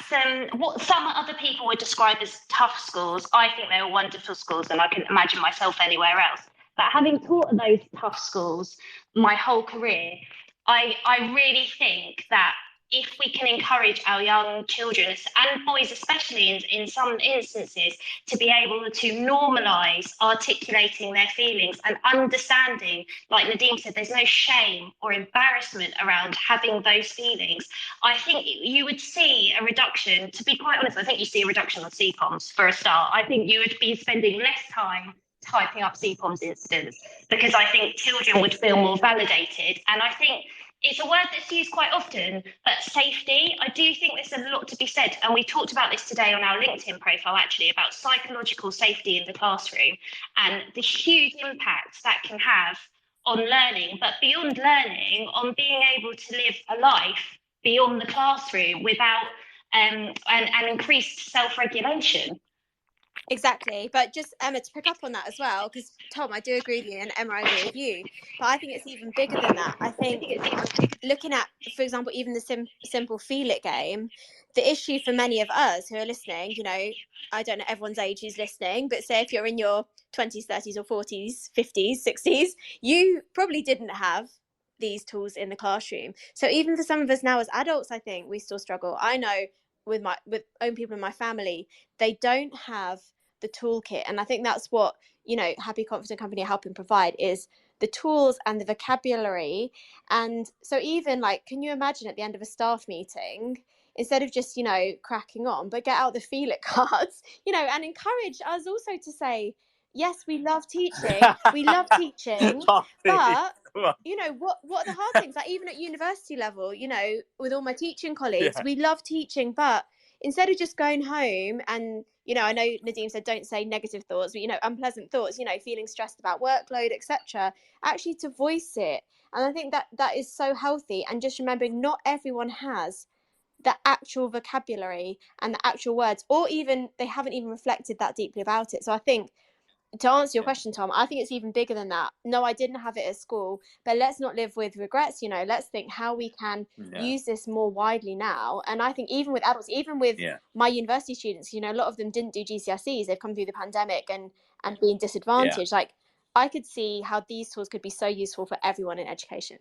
what some other people would describe as tough schools, I think they were wonderful schools, and I couldn't imagine myself anywhere else. But having taught at those tough schools my whole career, I really think that if we can encourage our young children, and boys especially in some instances, to be able to normalise articulating their feelings and understanding, like Nadeem said, there's no shame or embarrassment around having those feelings, I think you would see a reduction. To be quite honest, I think you see a reduction on CPOMs for a start. I think you would be spending less time typing up CPOMs incidents, because I think children would feel more validated. And I think it's a word that's used quite often, but safety, I do think there's a lot to be said. And we talked about this today on our LinkedIn profile, actually, about psychological safety in the classroom and the huge impact that can have on learning, but beyond learning, on being able to live a life beyond the classroom without an increased self-regulation. Exactly. But just, Emma, to pick up on that as well, because Tom, I do agree with you, and Emma, I agree with you, but I think it's even bigger than that. I think looking at, for example, even the simple Feel It game, the issue for many of us who are listening, I don't know everyone's age who's listening, but say if you're in your 20s, 30s or 40s, 50s, 60s, you probably didn't have these tools in the classroom. So even for some of us now as adults, I think we still struggle. I know with own people in my family, they don't have the toolkit, and I think that's what Happy Confident Company are helping provide, is the tools and the vocabulary. And so even like, can you imagine at the end of a staff meeting, instead of just cracking on, but get out the Feel It cards, and encourage us also to say, yes, we love teaching, but what are the hard things? Like even at university level, with all my teaching colleagues, we love teaching, but instead of just going home and, I know Nadeem said don't say negative thoughts, but, unpleasant thoughts, feeling stressed about workload, etc., actually to voice it. And I think that is so healthy. And just remembering not everyone has the actual vocabulary and the actual words, or even they haven't even reflected that deeply about it. So I think to answer your question, Tom, I think it's even bigger than that. No, I didn't have it at school, but let's not live with regrets. Let's think how we can use this more widely now. And I think even with adults, even with my university students, a lot of them didn't do GCSEs. They've come through the pandemic and being disadvantaged. Like, I could see how these tools could be so useful for everyone in education.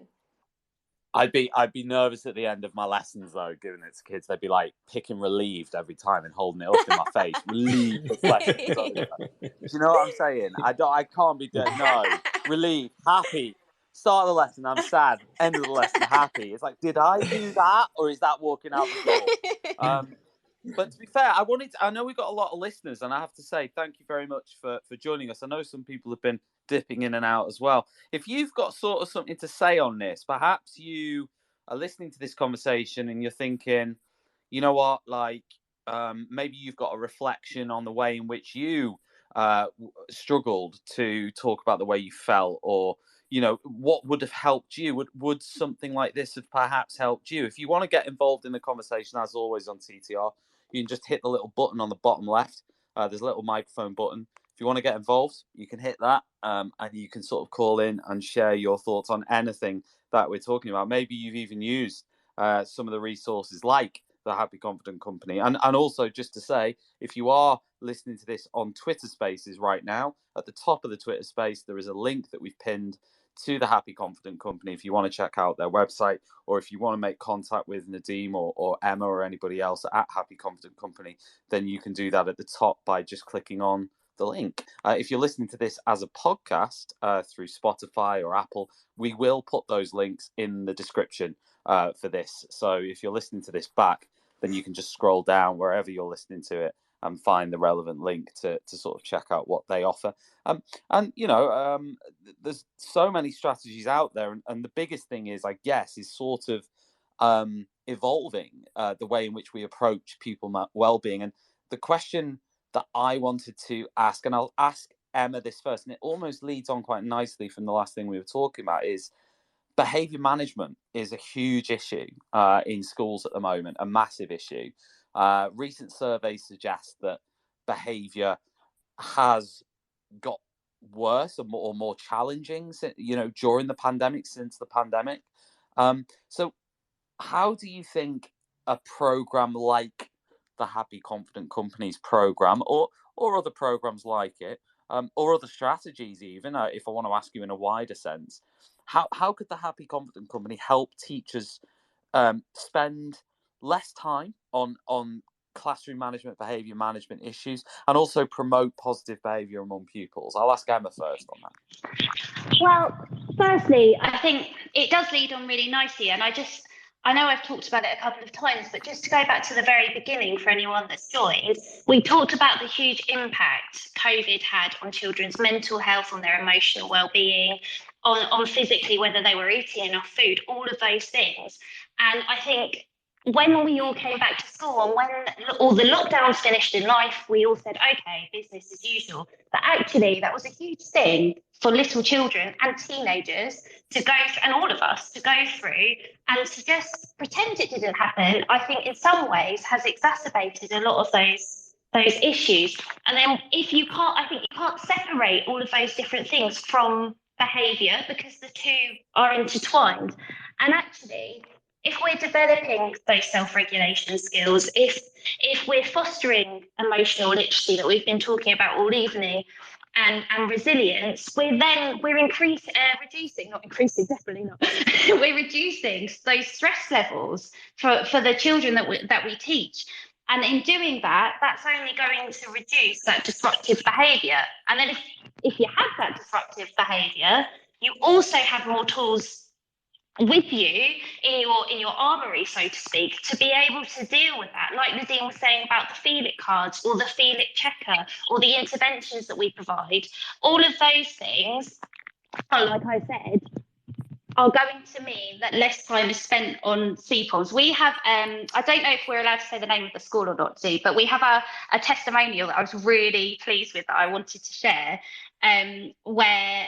I'd be nervous at the end of my lessons though, giving it to kids. They'd be like picking relieved every time and holding it up in my face. Relieved. Do you know what I'm saying? I can't be dead. No, relieved, happy. Start of the lesson, I'm sad. End of the lesson, happy. It's like, did I do that, or is that walking out the door? But to be fair, I know we've got a lot of listeners, and I have to say thank you very much for joining us. I know some people have been dipping in and out as well. If you've got sort of something to say on this, perhaps you are listening to this conversation and you're thinking, you know what, like maybe you've got a reflection on the way in which you struggled to talk about the way you felt, or what would have helped you. Would something like this have perhaps helped you? If you want to get involved in the conversation, as always on TTR, you can just hit the little button on the bottom left. There's a little microphone button. If you want to get involved, you can hit that, and you can sort of call in and share your thoughts on anything that we're talking about. Maybe you've even used some of the resources like the Happy Confident Company. And also, just to say, if you are listening to this on Twitter Spaces right now, at the top of the Twitter space, there is a link that we've pinned to the Happy Confident Company if you want to check out their website, or if you want to make contact with Nadeem or Emma or anybody else at Happy Confident Company, then you can do that at the top by just clicking on the link. If you're listening to this as a podcast through Spotify or Apple, we will put those links in the description for this. So if you're listening to this back, then you can just scroll down wherever you're listening to it and find the relevant link to sort of check out what they offer. There's so many strategies out there, and the biggest thing is, I guess, is sort of evolving the way in which we approach pupil well-being. And the question that I wanted to ask, and I'll ask Emma this first, and it almost leads on quite nicely from the last thing we were talking about, is behaviour management is a huge issue in schools at the moment, a massive issue. Recent surveys suggest that behaviour has got worse or more challenging, during the pandemic, since the pandemic. So how do you think a programme like the Happy Confident Company's programme, or other programmes like it, or other strategies even, if I want to ask you in a wider sense, how could the Happy Confident Company help teachers spend less time on classroom management, behaviour management issues, and also promote positive behaviour among pupils? I'll ask Emma first on that. Well, firstly, I think it does lead on really nicely, and I know I've talked about it a couple of times, but just to go back to the very beginning for anyone that's joined, we talked about the huge impact COVID had on children's mental health, on their emotional well-being, on physically, whether they were eating enough food, all of those things. And I think when we all came back to school and when all the lockdowns finished in life, we all said, okay, business as usual. But actually, that was a huge thing for little children and teenagers to go through, and all of us to go through, and to just pretend it didn't happen, I think in some ways has exacerbated a lot of those issues. And then I think you can't separate all of those different things from behaviour, because the two are intertwined. And actually, if we're developing those self-regulation skills, if we're fostering emotional literacy that we've been talking about all evening, and resilience, we're reducing, not increasing, definitely not. We're reducing those stress levels for the children that we teach. And in doing that, that's only going to reduce that disruptive behaviour. And then if you have that disruptive behaviour, you also have more tools with you in your armory, so to speak, to be able to deal with that. Like Nadine was saying about the Feel It cards, or the Feel It checker, or the interventions that we provide. All of those things, like I said, are going to mean that less time is spent on CPOMs. We have, I don't know if we're allowed to say the name of the school or not, but we have a testimonial that I was really pleased with, that I wanted to share, where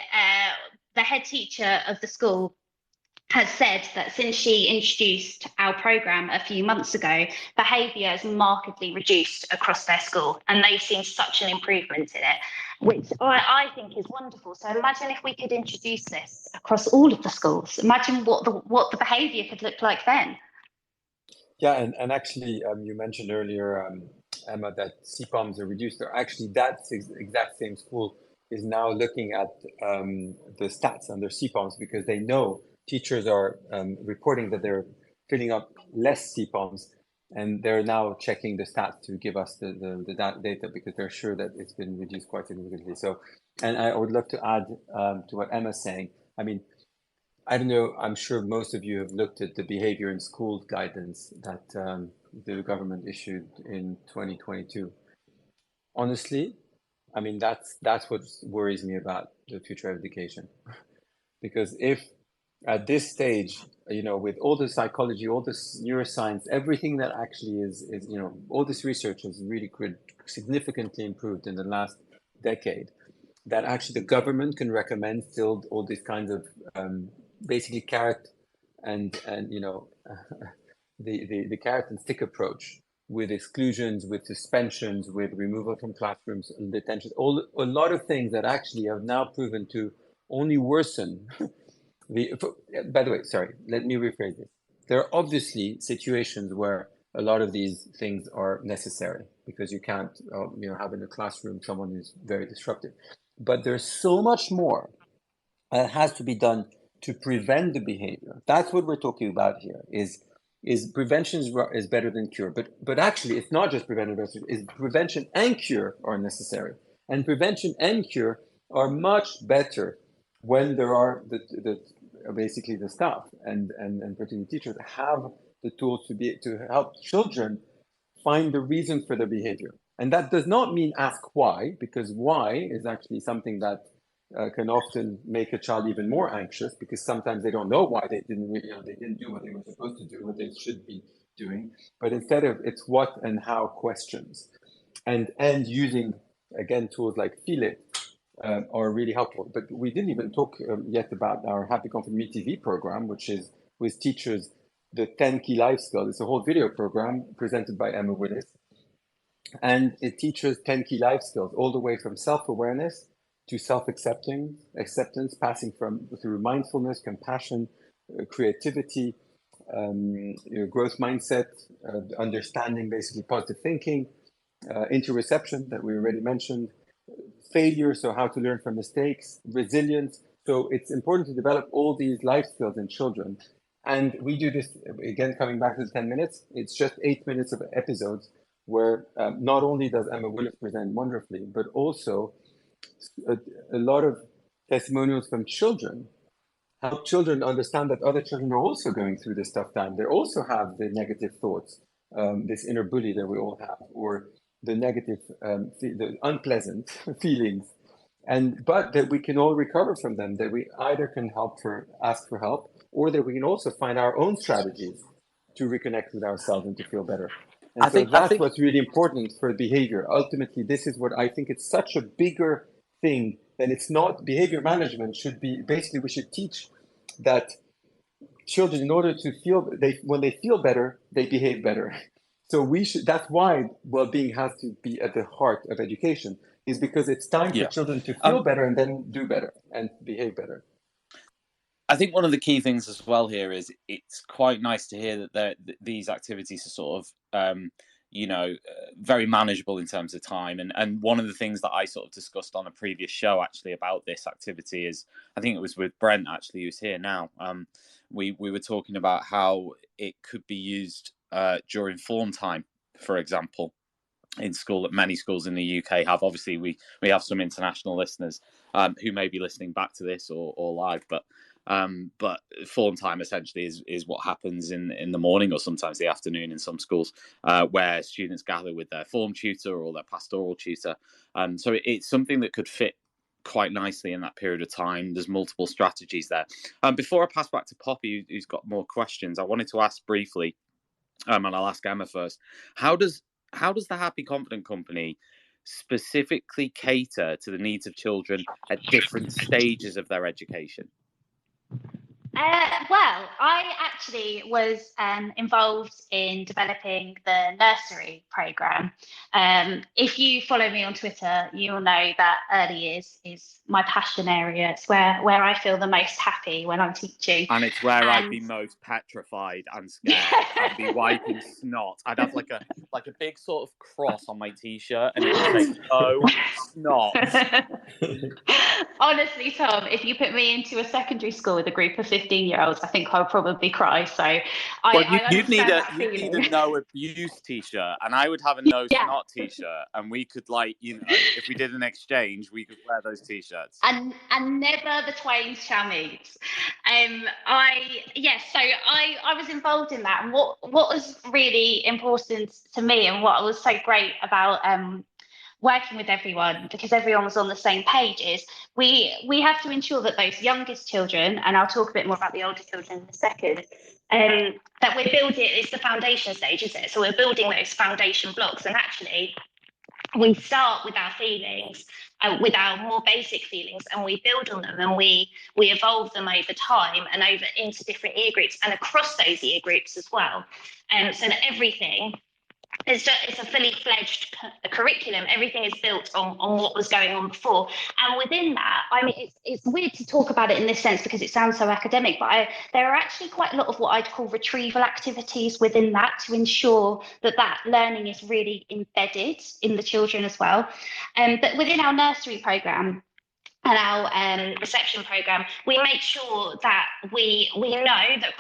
the head teacher of the school has said that since she introduced our programme a few months ago, behaviour has markedly reduced across their school, and they've seen such an improvement in it. which I think is wonderful. So imagine if we could introduce this across all of the schools. Imagine what the behaviour could look like then. Yeah, and actually, you mentioned earlier, Emma, that CPOMs are reduced. They're actually, that exact same school is now looking at the stats on their CPOMs because they know teachers are reporting that they're filling up less CPOMs, and they're now checking the stats to give us the data because they're sure that it's been reduced quite significantly. So, and I would love to add to what Emma's saying. I mean, I don't know, I'm sure most of you have looked at the behavior in schools guidance that the government issued in 2022. Honestly, I mean, that's what worries me about the future of education. Because if at this stage, you know, with all the psychology, all this neuroscience, everything that actually is you know, all this research has really significantly improved in the last decade, that actually the government can recommend still all these kinds of basically carrot and you know the carrot and stick approach with exclusions, with suspensions, with removal from classrooms, and detention, a lot of things that actually have now proven to only worsen by the way, sorry, let me rephrase this. There are obviously situations where a lot of these things are necessary because you can't, you know, have in a classroom someone who's very disruptive. But there's so much more that has to be done to prevent the behavior. That's what we're talking about here. Is prevention is better than cure, but actually it's not just prevention. Is prevention and cure are necessary, and prevention and cure are much better when there are basically the staff and particularly teachers have the tools to help children find the reason for their behavior. And that does not mean ask why, because why is actually something that can often make a child even more anxious because sometimes they don't know why they didn't, you know, they didn't do what they were supposed to do, what they should be doing. But instead of it's what and how questions, and using again tools like Feel It are really helpful. But we didn't even talk yet about our Happy Confident Me TV program, which is with teachers the 10 key life skills. It's a whole video program presented by Emma Willis, and it teaches 10 key life skills all the way from self-awareness to acceptance, passing through mindfulness, compassion, creativity, you know, growth mindset, understanding, basically positive thinking, interoception that we already mentioned, failure, so how to learn from mistakes, resilience. So it's important to develop all these life skills in children. And we do this, again, coming back to the 10 minutes, it's just 8 minutes of episodes where not only does Emma Willis present wonderfully, but also a lot of testimonials from children help children understand that other children are also going through this tough time. They also have the negative thoughts, this inner bully that we all have, or the negative, the unpleasant feelings, but that we can all recover from them. That we either can ask for help, or that we can also find our own strategies to reconnect with ourselves and to feel better. And that's what's really important for behavior. Ultimately, this is what I think it's such a bigger thing. And it's not behavior management should be basically we should teach that children in order to feel when they feel better they behave better. So that's why well-being has to be at the heart of education, is because it's time for children to feel better and then do better and behave better. I think one of the key things as well here is it's quite nice to hear that these activities are sort of you know, very manageable in terms of time. And one of the things that I sort of discussed on a previous show actually about this activity is, I think it was with Brent actually, who's here now. We were talking about how it could be used during form time, for example, in school. That many schools in the UK have. Obviously, we have some international listeners who may be listening back to this or live, but form time essentially is what happens in the morning or sometimes the afternoon in some schools where students gather with their form tutor or their pastoral tutor. So it's something that could fit quite nicely in that period of time. There's multiple strategies there. Before I pass back to Poppy, who's got more questions, I wanted to ask briefly, and I'll ask Emma first, how does the Happy Confident Company specifically cater to the needs of children at different stages of their education? Well, I actually was involved in developing the nursery program. If you follow me on Twitter, you'll know that early years is my passion area. It's where I feel the most happy when I'm teaching. And it's where I'd be And most petrified and scared. I'd be wiping snot. I'd have like a big sort of cross on my t-shirt, and it would say "Oh, snot." honestly, Tom, if you put me into a secondary school with a group of 15-year-olds, I think I'll probably cry. So Well, I you'd need understand a that you'd need a feeling. no abuse t-shirt, and I would have a no Yeah. snot t-shirt, and we could, like, if we did an exchange, we could wear those t-shirts. And never the twain shall meet. So I was involved in that. And what was really important to me, and what was so great about working with everyone, because everyone was on the same page, is we have to ensure that those youngest children, and I'll talk a bit more about the older children in a second, that we're building. It's the foundation stage, isn't it? So we're building those foundation blocks, and actually we start with our feelings, with our more basic feelings, and we build on them, and we evolve them over time and over into different year groups and across those year groups as well. So that everything it's a fully fledged curriculum. Everything is built on what was going on before. And within that, I mean, it's weird to talk about it in this sense because it sounds so academic, but there are actually quite a lot of what I'd call retrieval activities within that to ensure that that learning is really embedded in the children as well. But within our nursery programme, and our reception program, we make sure that we know that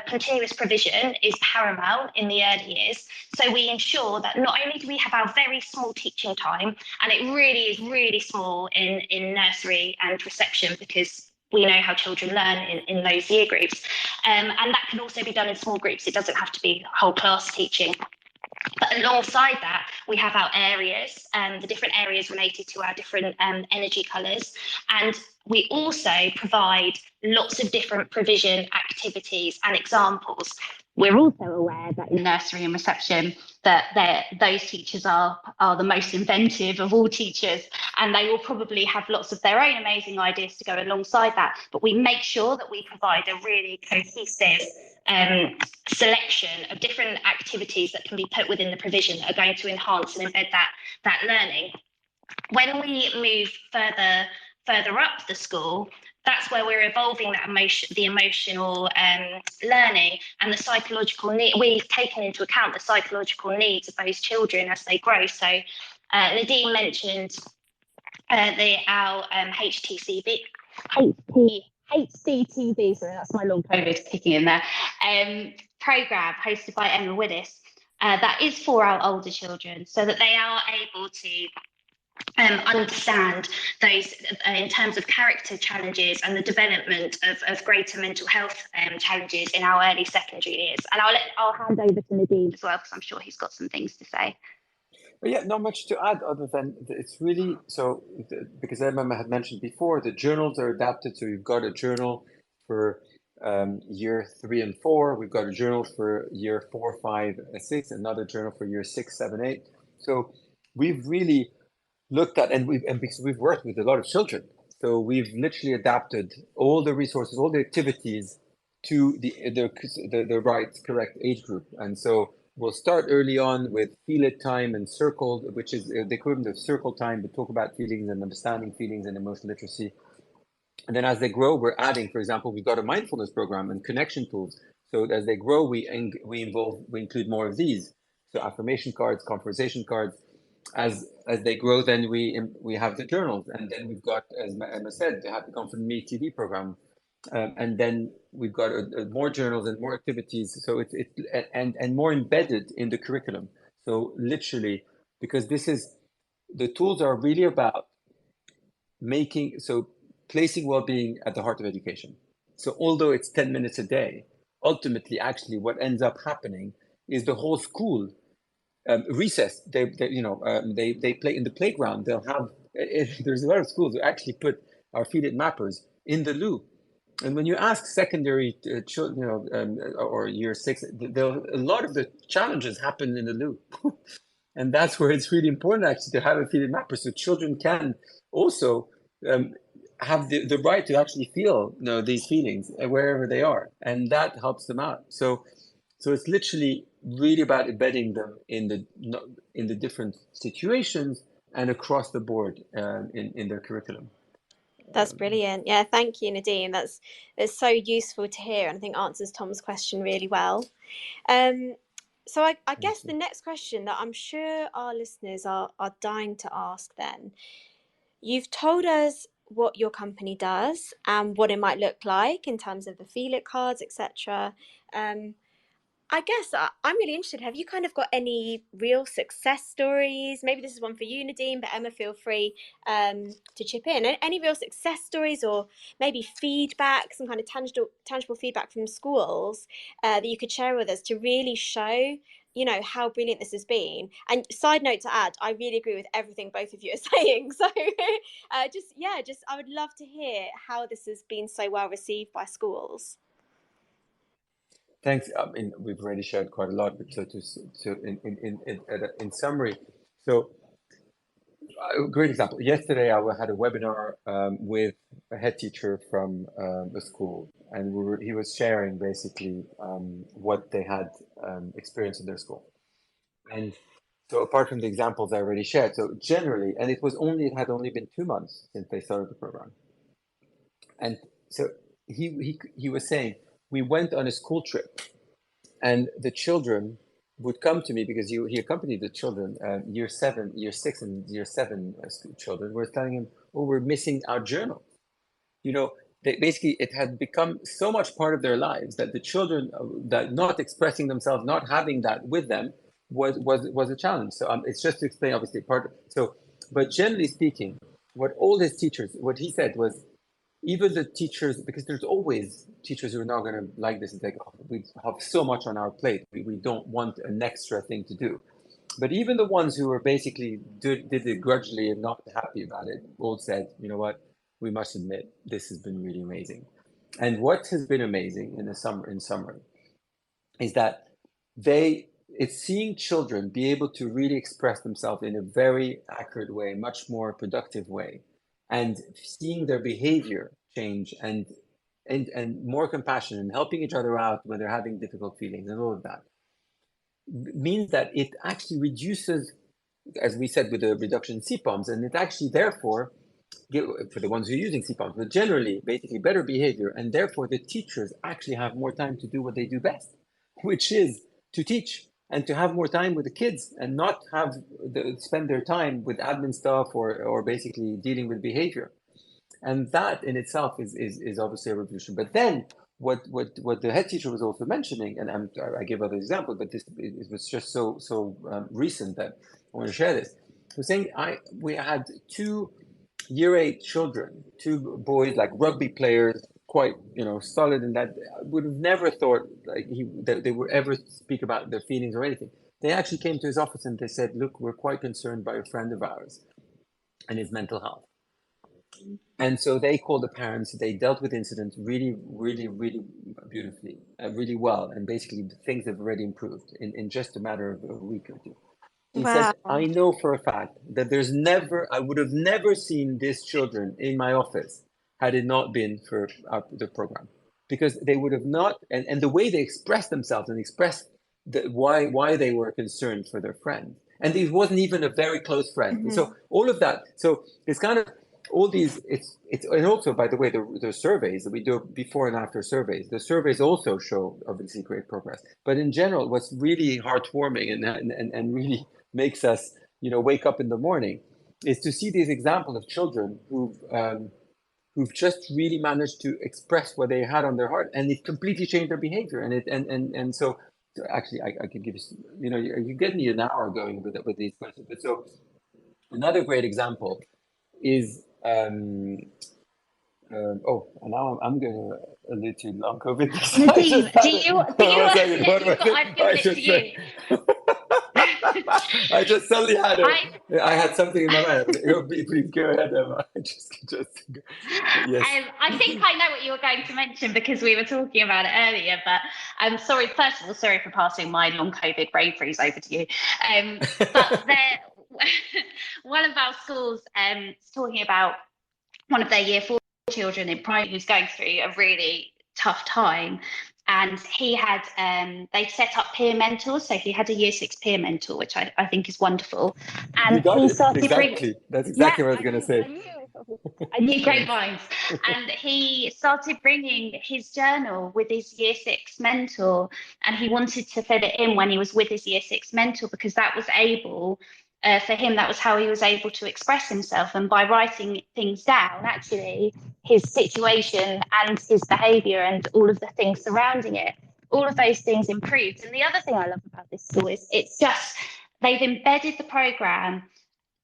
continuous provision is paramount in the early years. So we ensure that not only do we have our very small teaching time, and it really is really small in nursery and reception because we know how children learn in those year groups. And that can also be done in small groups. It doesn't have to be whole class teaching. But alongside that, we have our areas, the different areas related to our different energy colours. And we also provide lots of different provision activities and examples. We're also aware that in nursery and reception that those teachers are the most inventive of all teachers, and they will probably have lots of their own amazing ideas to go alongside that. But we make sure that we provide a really cohesive selection of different activities that can be put within the provision that are going to enhance and embed that learning. When we move further up the school, that's where we're evolving the emotional learning and the psychological need. We've taken into account the psychological needs of those children as they grow. So Nadine mentioned our HCTV, sorry, that's my long COVID kicking in there, program hosted by Emma Willis that is for our older children so that they are able to understand those in terms of character challenges and the development of greater mental health challenges in our early secondary years. And I'll hand over to Nadine as well because I'm sure he's got some things to say. But yeah, not much to add other than it's really so because Emma had mentioned before, the journals are adapted. So you've got a journal for year 3 and 4. We've got a journal for year 4, 5, 6. Another journal for year 6, 7, 8. So we've really looked at and because we've worked with a lot of children, so we've literally adapted all the resources, all the activities to the right correct age group. And so we'll start early on with feel it time and circle, which is the equivalent of circle time, but talk about feelings and understanding feelings and emotional literacy. And then as they grow, we're adding, for example, we've got a mindfulness program and connection tools. So as they grow, we include more of these. So affirmation cards, conversation cards. As they grow, then we have the journals, and then we've got, as Emma said, the Happy Confident Me TV program, and then we've got more journals and more activities. So it's and more embedded in the curriculum. So literally, because the tools are really about placing well-being at the heart of education. So although it's 10 minutes a day, ultimately, actually, what ends up happening is the whole school recess. They play in the playground. They'll have. There's a lot of schools who actually put our Feed It mappers in the loo. And when you ask secondary children, or year 6, a lot of the challenges happen in the loo. And that's where it's really important actually to have a Feed It mapper so children can also have the right to actually feel, these feelings wherever they are, and that helps them out. So it's literally really about embedding them in the different situations and across the board, in their curriculum. That's brilliant. Yeah, thank you, Nadine. It's so useful to hear, and I think answers Tom's question really well. So I guess the next question that I'm sure our listeners are dying to ask then, you've told us what your company does and what it might look like in terms of the Feel It cards, etc. I guess I'm really interested. Have you kind of got any real success stories? Maybe this is one for you, Nadine, but Emma, feel free to chip in. Any real success stories, or maybe feedback, some kind of tangible feedback from schools that you could share with us to really show, how brilliant this has been. And side note to add, I really agree with everything both of you are saying. So just I would love to hear how this has been so well received by schools. Thanks. I mean, we've already shared quite a lot, but in summary, so a great example. Yesterday, I had a webinar with a head teacher from the school, and he was sharing basically what they had experienced in their school. And so, apart from the examples I already shared, so generally, and it had only been 2 months since they started the program, and so he was saying, we went on a school trip, and the children would come to me because he accompanied the children, year 6, and year 7 children were telling him, "Oh, we're missing our journal." Basically it had become so much part of their lives that the children, that not expressing themselves, not having that with them, was a challenge. So it's just to explain, obviously, but generally speaking, what he said was, even the teachers, because there's always teachers who are not going to like this, and think, oh, we have so much on our plate, we don't want an extra thing to do. But even the ones who were basically did it grudgingly and not happy about it, all said, you know what, we must admit, this has been really amazing. And what has been amazing in summer is that it's seeing children be able to really express themselves in a very accurate way, much more productive way, and seeing their behavior change, and more compassion, and helping each other out when they're having difficult feelings, and all of that means that it actually reduces, as we said, with the reduction in CPOMs, and it actually therefore, for the ones who are using CPOMs, but generally basically better behavior, and therefore the teachers actually have more time to do what they do best, which is to teach and to have more time with the kids, and not spend their time with admin stuff or basically dealing with behavior. And that in itself is obviously a revolution. But then what the head teacher was also mentioning, and I give other examples, but it was just so recent that I want to share this. He was saying, we had 2 year 8 children, 2 boys, like rugby players, quite solid in that. I would have never thought that they would ever speak about their feelings or anything. They actually came to his office and they said, look, we're quite concerned by a friend of ours and his mental health. And so they called the parents. They dealt with the incident really, really, really beautifully, really well. And basically things have already improved in just a matter of a week or 2. He said, I know for a fact that I would have never seen these children in my office had it not been for the program, because they would have not, and the way they expressed themselves and expressed why they were concerned for their friend. And it wasn't even a very close friend. Mm-hmm. And so all of that, so it's kind of all these, and also, by the way, the surveys that we do, before and after surveys, the surveys also show obviously great progress. But in general, what's really heartwarming and really makes us, wake up in the morning, is to see these examples of children who've just really managed to express what they had on their heart, and it completely changed their behavior. And so actually, I could give you get me an hour going with these questions. But so another great example is and now I'm going to allude to long COVID. Nadine, do you want I've given it to you. I just suddenly I had something in my mind. Please go ahead, Emma. Yes. I think I know what you were going to mention, because we were talking about it earlier. But I'm sorry. First of all, sorry for passing my long COVID brain freeze over to you. But one of our schools is talking about one of their year 4 children in primary who's going through a really tough time. And he had, they set up peer mentors. So he had a year 6 peer mentor, which I think is wonderful. You And got he it. started bringing, Exactly. That's yeah, exactly what I was going to say. I knew great minds. And he started bringing his journal with his year 6 mentor. And he wanted to fill it in when he was with his year 6 mentor, because that was able, for him, that was how he was able to express himself. And by writing things down, actually, his situation and his behaviour and all of the things surrounding it, all of those things improved. And the other thing I love about this school is it's just, they've embedded the programme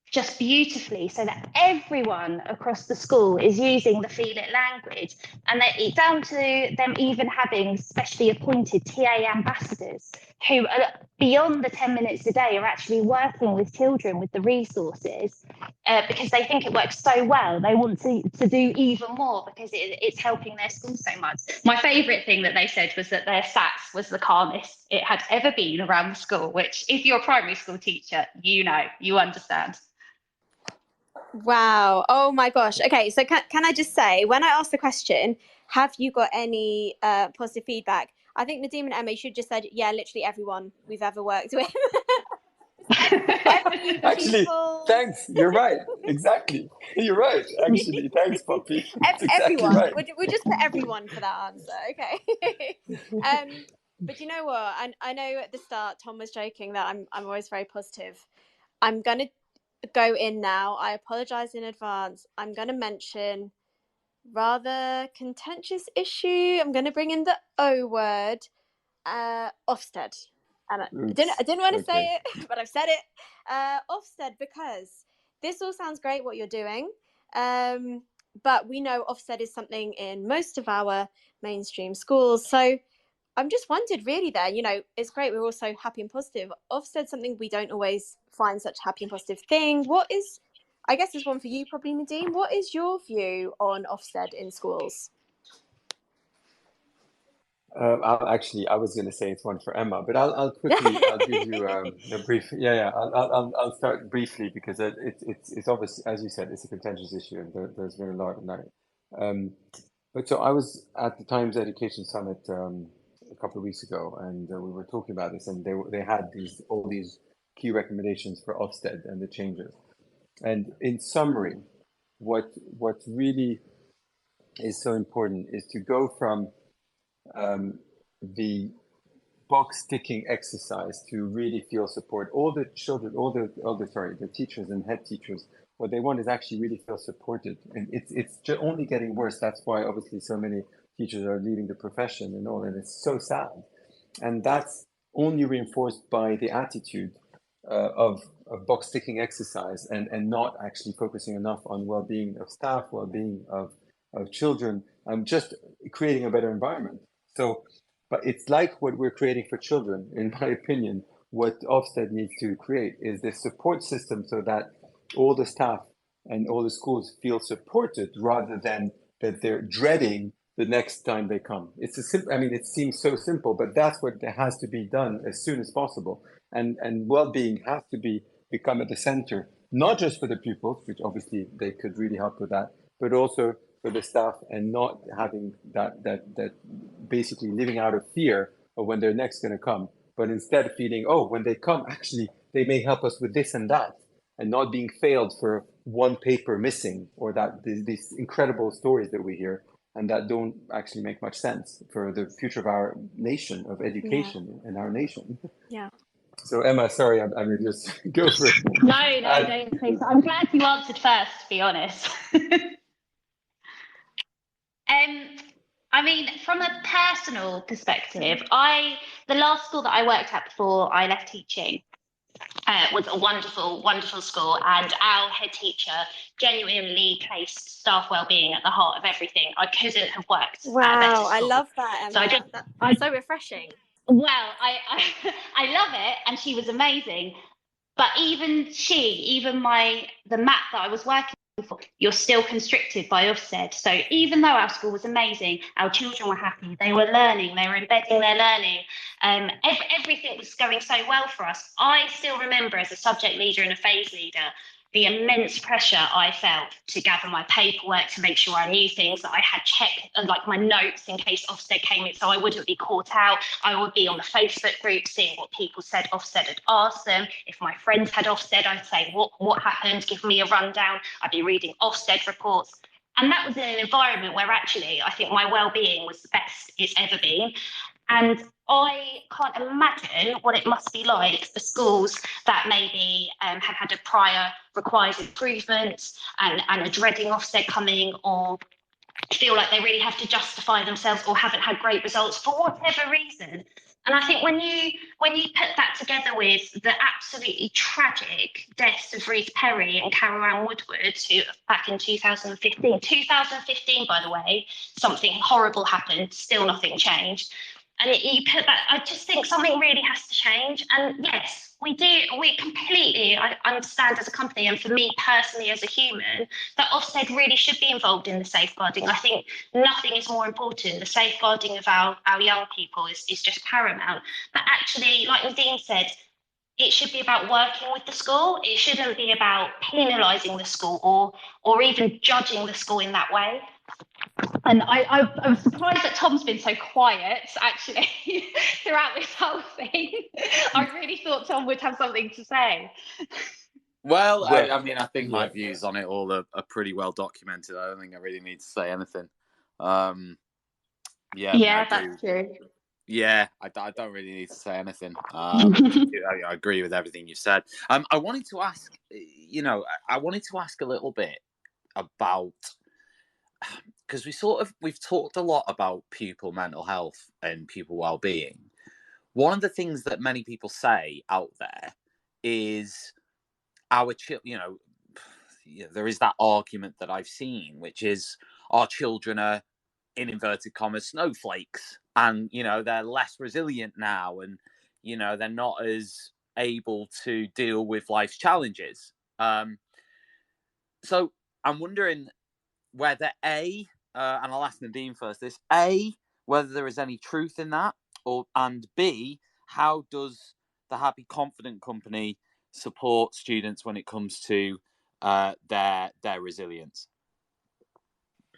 just beautifully so that everyone across the school is using the Feel It language, and that it's down to them even having specially appointed TA ambassadors who are beyond the 10 minutes a day are actually working with children with the resources, because they think it works so well. They want to do even more because it's helping their school so much. My favourite thing that they said was that their SATs was the calmest it had ever been around the school, which if you're a primary school teacher, you understand. Wow. Oh my gosh. Okay. So can I just say, when I asked the question, have you got any positive feedback? I think Nadeem and Emma should just said, yeah, literally everyone we've ever worked with. Every Actually, pupil. thanks. You're right. Exactly. You're right. Actually, thanks, Poppy. That's exactly Everyone. right. We'll just put everyone for that answer. Okay. But you know what? I know at the start Tom was joking that I'm always very positive. I'm gonna go in now. I apologize in advance. I'm gonna mention rather contentious issue. I'm gonna bring in the O word, Ofsted. And I didn't want to Okay. say it, but I've said it. Ofsted, because this all sounds great what you're doing. But we know Ofsted is something in most of our mainstream schools. So I'm just wondered really there, it's great. We're also happy and positive. Ofsted, something we don't always find such happy and positive thing. I guess there's one for you probably, Nadeem. What is your view on Ofsted in schools? I was going to say it's one for Emma, but I'll quickly I'll give you a brief. Yeah. I'll start briefly because it's obvious, as you said, it's a contentious issue, and there's been a lot of that. But so I was at the Times Education Summit a couple of weeks ago, and we were talking about this, and they had all these key recommendations for Ofsted and the changes. And in summary, what really is so important is to go from the box ticking exercise to really feel support. All the children, the teachers and head teachers, what they want is actually really feel supported, and it's only getting worse. That's why obviously so many teachers are leaving the profession and all, and it's so sad. And that's only reinforced by the attitude of box ticking exercise and not actually focusing enough on well-being of staff, well-being of children, just creating a better environment. So, but it's like what we're creating for children, in my opinion. What Ofsted needs to create is this support system so that all the staff and all the schools feel supported rather than that they're dreading the next time they come. It's a simple, I mean, it seems so simple, but that's what has to be done as soon as possible. And well-being has to become at the center, not just for the pupils, which obviously they could really help with that, but also for the staff, and not having that basically living out of fear of when they're next going to come, but instead feeling, oh, when they come, actually, they may help us with this and that, and not being failed for one paper missing, or that these incredible stories that we hear and that don't actually make much sense for the future of our nation, of education in our nation. Yeah. So Emma, sorry, I'm going to just go for it. No, don't say so. I'm glad you answered first, to be honest. I mean, from a personal perspective, the last school that I worked at before I left teaching was a wonderful, wonderful school, and our head teacher genuinely placed staff wellbeing at the heart of everything. I couldn't have worked at a better school. I love that, Emma. So that's so refreshing. Well, I love it, and she was amazing. But even the MAP that I was working for, you're still constricted by Ofsted. So even though our school was amazing, our children were happy, they were learning, they were embedding their learning, everything was going so well for us. I still remember as a subject leader and a phase leader the immense pressure I felt to gather my paperwork, to make sure I knew things, that I had checked like my notes in case Ofsted came in, so I wouldn't be caught out. I would be on the Facebook group seeing what people said Ofsted had asked them. If my friends had Ofsted, I'd say, what happened? Give me a rundown. I'd be reading Ofsted reports. And that was in an environment where actually I think my well-being was the best it's ever been. And I can't imagine what it must be like for schools that maybe have had a prior requires improvement and are dreading Ofsted coming, or feel like they really have to justify themselves, or haven't had great results for whatever reason. And I think when you put that together with the absolutely tragic deaths of Ruth Perry and Carol Ann Woodward, who back in 2015, by the way, something horrible happened, still nothing changed. And you put that, I just think something really has to change. And yes, we completely, I understand as a company, and for me personally as a human, that Ofsted really should be involved in the safeguarding. I think nothing is more important. The safeguarding of our young people is just paramount. But actually, like Nadine said, it should be about working with the school. It shouldn't be about penalising the school or even judging the school in that way. And I'm surprised that Tom's been so quiet, actually, throughout this whole thing. I really thought Tom would have something to say. Well, I mean, I think my views on it all are pretty well documented. I don't think I really need to say anything. That's true. Yeah, I don't really need to say anything. I agree with everything you said. I wanted to ask, I wanted to ask a little bit about, because we've talked a lot about pupil mental health and pupil well-being. One of the things that many people say out there is there is that argument that I've seen, which is our children are, in inverted commas, snowflakes, and they're less resilient now, and they're not as able to deal with life's challenges. So I'm wondering whether and I'll ask Nadine first this, whether there is any truth in that, and B, how does the Happy Confident Company support students when it comes to their resilience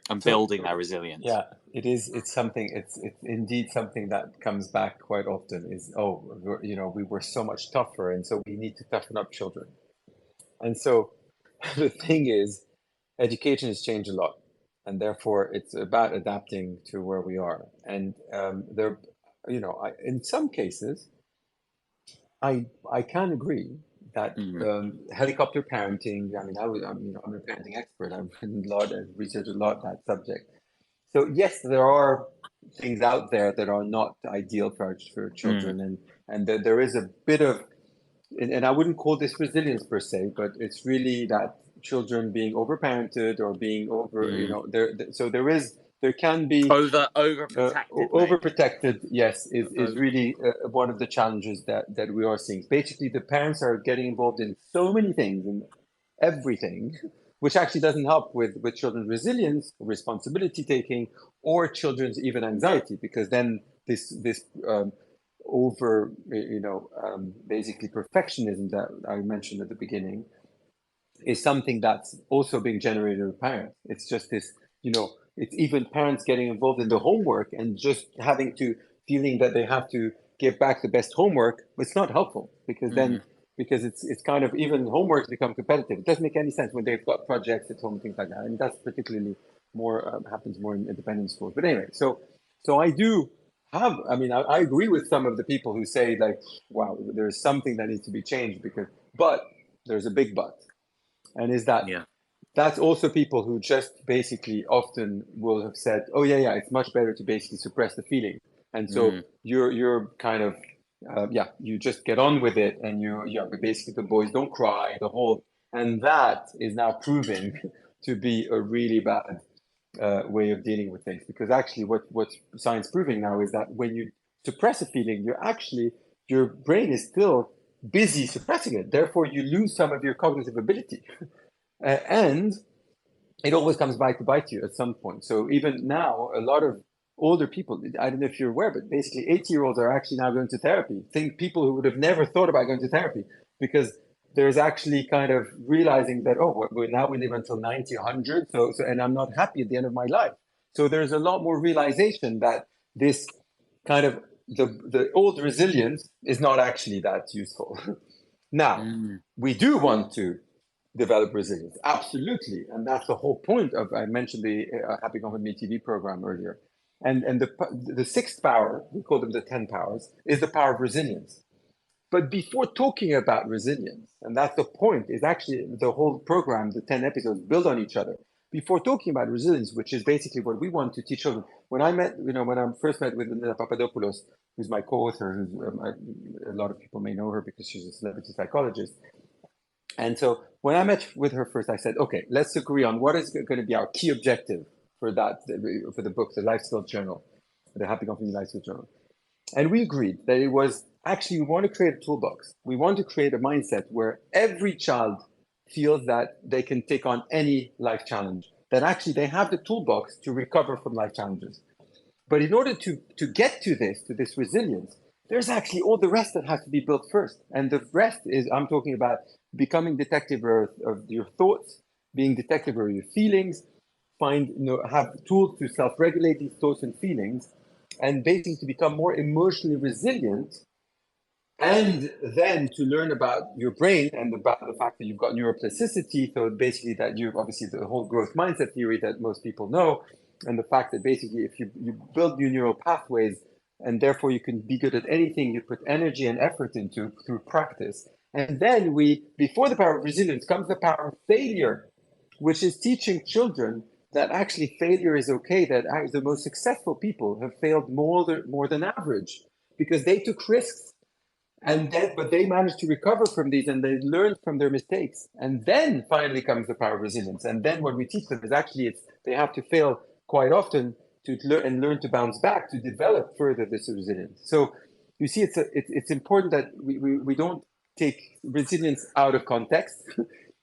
and building their resilience? Yeah, it is. It's something. It's indeed something that comes back quite often. Is we were so much tougher, and so we need to toughen up children. And so the thing is, education has changed a lot, and therefore it's about adapting to where we are. And in some cases, I can agree that helicopter parenting. I mean, I'm a parenting expert. I've written a lot and researched a lot that subject. So yes, there are things out there that are not ideal for children, and there is a bit of, and I wouldn't call this resilience per se, but it's really that children being overparented or being there can be overprotected. Yes, is really one of the challenges that we are seeing. Basically, the parents are getting involved in so many things and everything, which actually doesn't help with children's resilience, responsibility taking, or children's even anxiety, because then this basically perfectionism that I mentioned at the beginning is something that's also being generated with parents. It's just this, it's even parents getting involved in the homework and just feeling that they have to give back the best homework. It's not helpful, because then it's kind of, even homeworks become competitive. It doesn't make any sense when they've got projects at home and things like that. And that's particularly happens more in independent schools. But anyway, so I do have, I agree with some of the people who say, like, wow, there's something that needs to be changed, but there's a big but. And is that that's also people who just basically often will have said, oh yeah, it's much better to basically suppress the feeling. And so you're kind of, you just get on with it, and basically the boys don't cry, and that is now proving to be a really bad way of dealing with things. Because actually what's science proving now is that when you suppress a feeling, your brain is still busy suppressing it. Therefore, you lose some of your cognitive ability. And it always comes back to bite you at some point. So even now, a lot of older people, I don't know if you're aware, but basically 80-year-olds are actually now going to therapy. People who would have never thought about going to therapy, because there's actually kind of realizing that, oh, now we live until 90, 100, and I'm not happy at the end of my life. So there's a lot more realization that this kind of the old resilience is not actually that useful. Now, we do want to develop resilience, absolutely, and that's the whole point of, I mentioned the Happy Company TV program earlier, and the sixth power, we call them the 10 powers, is the power of resilience. But before talking about resilience, and that's the point, is actually the whole program, the 10 episodes build on each other. Before talking about resilience, which is basically what we want to teach children. When I first met with Linda Papadopoulos, who's my co-author, a lot of people may know her because she's a celebrity psychologist. And so when I met with her first, I said, okay, let's agree on what is going to be our key objective for the book, the Life Skills Journal, the Happy Company Life Skills Journal. And we agreed that it was actually, we want to create a toolbox. We want to create a mindset where every child feels that they can take on any life challenge, that actually they have the toolbox to recover from life challenges. But in order to get to this resilience, there's actually all the rest that has to be built first. And the rest is, I'm talking about becoming detective of your thoughts, being detective of your feelings, have tools to self-regulate these thoughts and feelings, and basically to become more emotionally resilient, and then to learn about your brain and about the fact that you've got neuroplasticity. So basically that you've obviously the whole growth mindset theory that most people know, and the fact that basically if you build new neural pathways, and therefore you can be good at anything you put energy and effort into through practice. And then before the power of resilience comes the power of failure, which is teaching children that actually failure is okay, that the most successful people have failed more than average because they took risks. But they managed to recover from these, and they learned from their mistakes. And then finally comes the power of resilience. And then what we teach them is actually they have to fail quite often to learn to bounce back, to develop further this resilience. So you see, it's important that we don't take resilience out of context.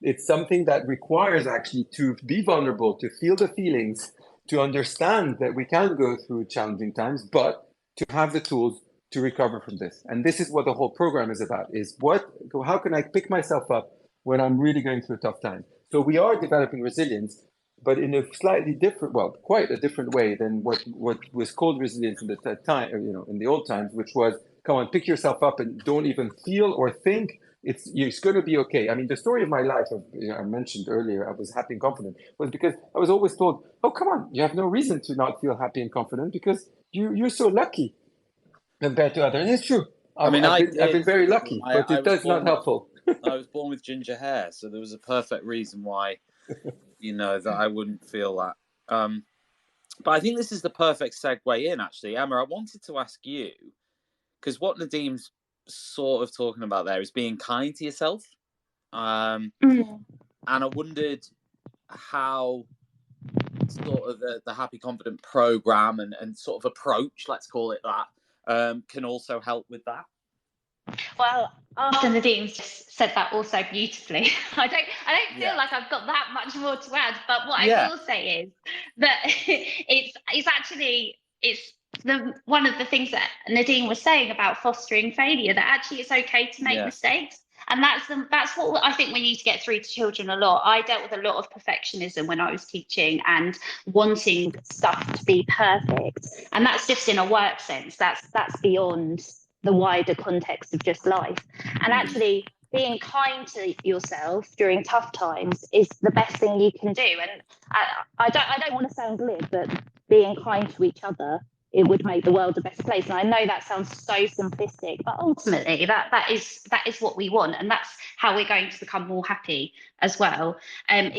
It's something that requires actually to be vulnerable, to feel the feelings, to understand that we can go through challenging times, but to have the tools to recover from this. And this is what the whole program is about, how can I pick myself up when I'm really going through a tough time? So we are developing resilience, but in a slightly different, quite a different way than what was called resilience in the time, in the old times, which was, come on, pick yourself up and don't even feel or think. It's going to be okay. I mean, the story of my life, I mentioned earlier, I was happy and confident, was because I was always told, oh, come on, you have no reason to not feel happy and confident because you're so lucky compared to others. And it's true. I've been very lucky, but that's not helpful. I was born with ginger hair, so there was a perfect reason why, that I wouldn't feel that. But I think this is the perfect segue in, actually. Emma, I wanted to ask you, because what Nadim's sort of talking about there is being kind to yourself. And I wondered how sort of the Happy Confident program and sort of approach, let's call it that, can also help with that. Well, after Nadim just said that also beautifully, I don't feel like I've got that much more to add. But what I will say is that it's actually one of the things that Nadine was saying about fostering failure, that actually it's okay to make mistakes. And that's what I think we need to get through to children a lot. I dealt with a lot of perfectionism when I was teaching and wanting stuff to be perfect. And that's just in a work sense. That's beyond the wider context of just life. And actually being kind to yourself during tough times is the best thing you can do. And I don't want to sound glib, but being kind to each other, it would make the world a better place. And I know that sounds so simplistic, but ultimately that is what we want, and that's how we're going to become more happy as well. And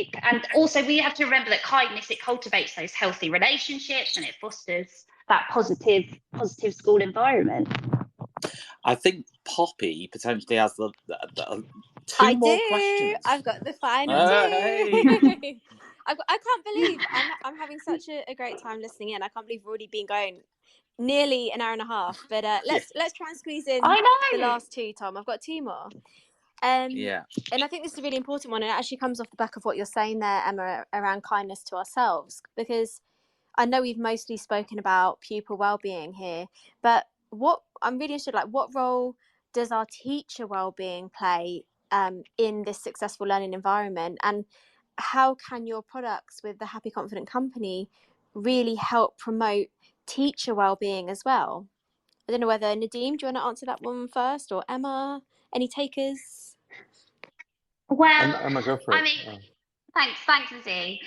also we have to remember that kindness, it cultivates those healthy relationships and it fosters that positive school environment. I think Poppy potentially has the two more questions. I've got the final two. I can't believe I'm having such a great time listening in. I can't believe we've already been going nearly an hour and a half. But let's try and squeeze in the last two, Tom. I've got two more. And I think this is a really important one. And it actually comes off the back of what you're saying there, Emma, around kindness to ourselves. Because I know we've mostly spoken about pupil wellbeing here, but what I'm really interested, what role does our teacher wellbeing play in this successful learning environment? And how can your products with the Happy Confident Company really help promote teacher wellbeing as well? I don't know whether Nadeem, do you want to answer that one first, or Emma? Any takers? Well, I'm a go for I it. mean, thanks, Lizzie.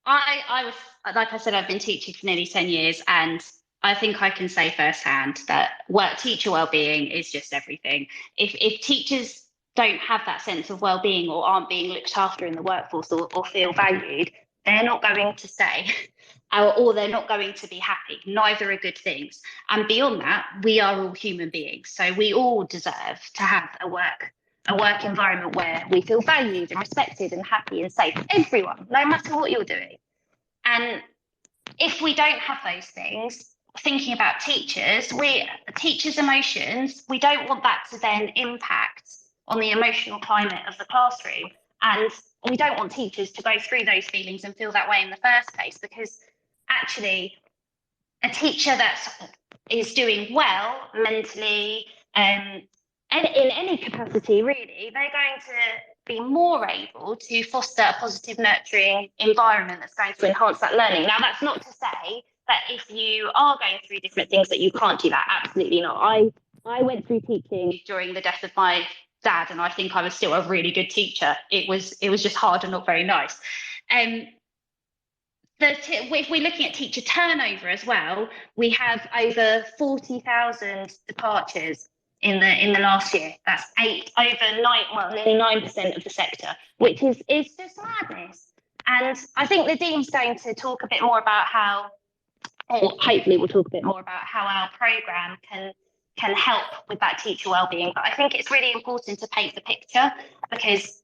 I was, like I said, I've been teaching for nearly 10 years, and I think I can say firsthand that teacher wellbeing is just everything. If teachers don't have that sense of wellbeing or aren't being looked after in the workforce or feel valued, they're not going to stay. Or they're not going to be happy. Neither are good things. And beyond that, we are all human beings. So we all deserve to have a work environment where we feel valued and respected and happy and safe. Everyone, no matter what you're doing. And if we don't have those things, thinking about teachers' emotions, we don't want that to then impact on the emotional climate of the classroom. And we don't want teachers to go through those feelings and feel that way in the first place, because actually a teacher that is doing well mentally, and in any capacity really, they're going to be more able to foster a positive, nurturing environment that's going to enhance that learning. Now, that's not to say that if you are going through different things that you can't do that. Absolutely not. I went through teaching during the death of my dad, and I think I was still a really good teacher. It was just hard and not very nice. If we're looking at teacher turnover as well, we have over 40,000 departures in the last year. That's nearly 9% of the sector, which is just madness. And I think Nadeem's going to talk a bit more about how, or hopefully we'll talk a bit more about how our programme can help with that teacher wellbeing. But I think it's really important to paint the picture, because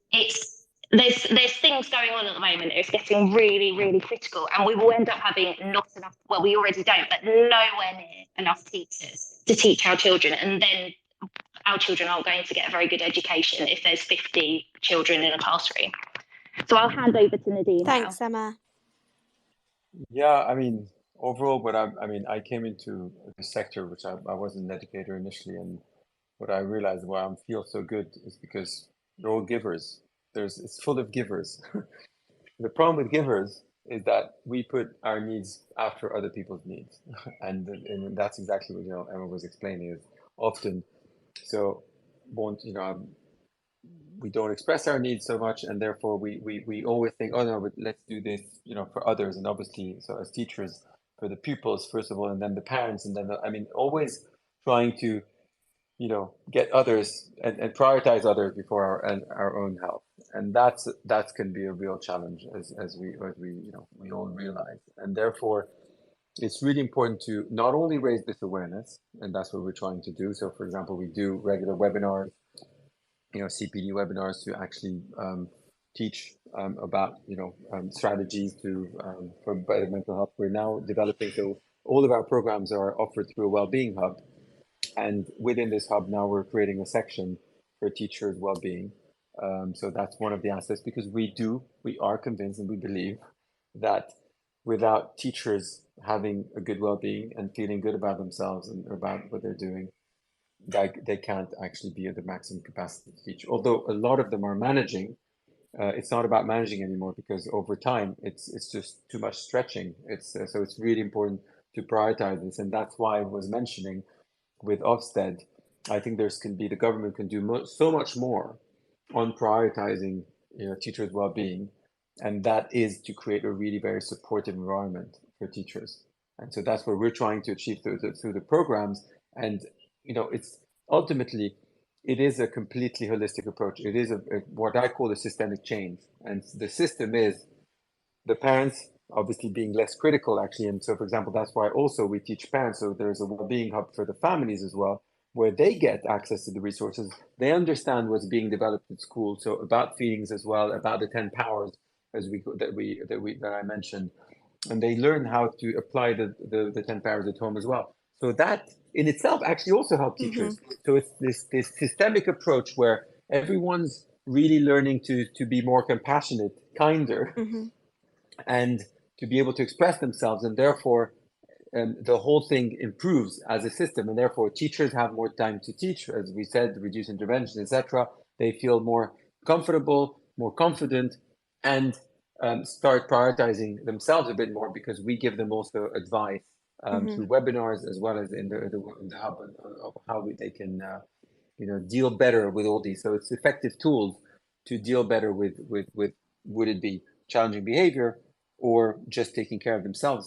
there's things going on at the moment. It's getting really, really critical, and we will end up having not enough. Well, we already don't, but nowhere near enough teachers to teach our children, and then our children aren't going to get a very good education if there's 50 children in a classroom. So I'll hand over to Nadine. Thanks, now. Emma. Yeah, I mean, overall, but I came into the sector, which I was an educator initially, and what I realized why I feel so good is because they're all givers. It's full of givers. The problem with givers is that we put our needs after other people's needs, and that's exactly what Emma was explaining. Is often so we don't express our needs so much, and therefore we always think, oh no, but let's do this for others, and obviously so as teachers for the pupils first of all, and then the parents, and then always trying to get others and prioritize others before our own health, and that can be a real challenge as we all realize, and therefore it's really important to not only raise this awareness, and that's what we're trying to do. So for example, we do regular webinars, CPD webinars to actually teach about strategies for better mental health. We're now developing, so all of our programs are offered through a wellbeing hub. And within this hub now we're creating a section for teachers' well-being. So that's one of the aspects, because we are convinced and we believe that without teachers having a good well-being and feeling good about themselves and about what they're doing, they can't actually be at the maximum capacity to teach. Although a lot of them are managing, it's not about managing anymore, because over time it's just too much stretching. So it's really important to prioritize this, and that's why I was mentioning with Ofsted, I think the government can do so much more on prioritizing teachers' well-being, and that is to create a really very supportive environment for teachers. And so that's what we're trying to achieve through the programs. And it's ultimately it is a completely holistic approach. It is what I call a systemic change, and the system is the parents obviously being less critical actually. And so for example, that's why also we teach parents, so there's a well-being hub for the families as well, where they get access to the resources. They understand what's being developed at school, so about feelings as well, about the 10 powers that I mentioned, and they learn how to apply the 10 powers at home as well. So that in itself actually also helps teachers. So it's this systemic approach where everyone's really learning to be more compassionate, kinder, and to be able to express themselves, and therefore the whole thing improves as a system, and therefore teachers have more time to teach, as we said, reduce intervention, etc. they feel more comfortable, more confident, and start prioritizing themselves a bit more, because we give them also advice through webinars, as well as in the hub of how they can deal better with all these. So it's effective tools to deal better with would it be challenging behavior, or just taking care of themselves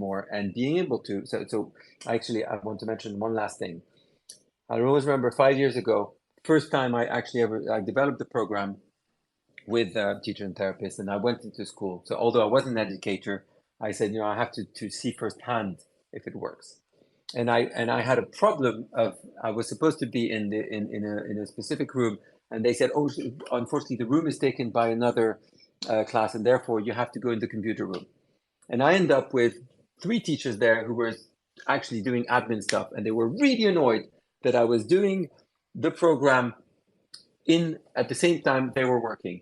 more, and being able to. So actually, I want to mention one last thing. I always remember 5 years ago, first time I developed the program with teacher and therapist, and I went into school. So although I wasn't an educator, I said, I have to see firsthand if it works. And I had a problem of, I was supposed to be in a specific room, and they said, oh, unfortunately the room is taken by another class, and therefore you have to go in the computer room. And I ended up with 3 teachers there who were actually doing admin stuff, and they were really annoyed that I was doing the program at the same time they were working.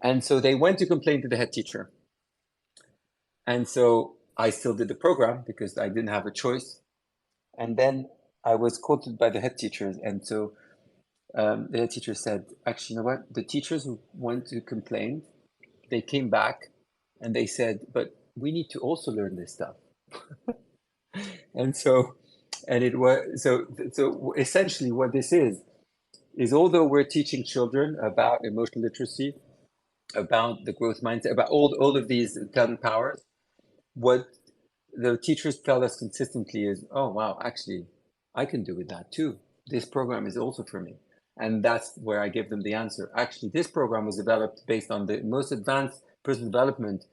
And so they went to complain to the head teacher. And so I still did the program because I didn't have a choice. And then I was quoted by the head teachers. And so the head teacher said, actually, you know what? The teachers who went to complain, they came back and they said, but we need to also learn this stuff. And it was, so essentially what this is although we're teaching children about emotional literacy, about the growth mindset, about all of these 10 powers, what the teachers tell us consistently is, oh, wow, actually, I can do with that too. This program is also for me. And that's where I give them the answer. Actually, this program was developed based on the most advanced personal development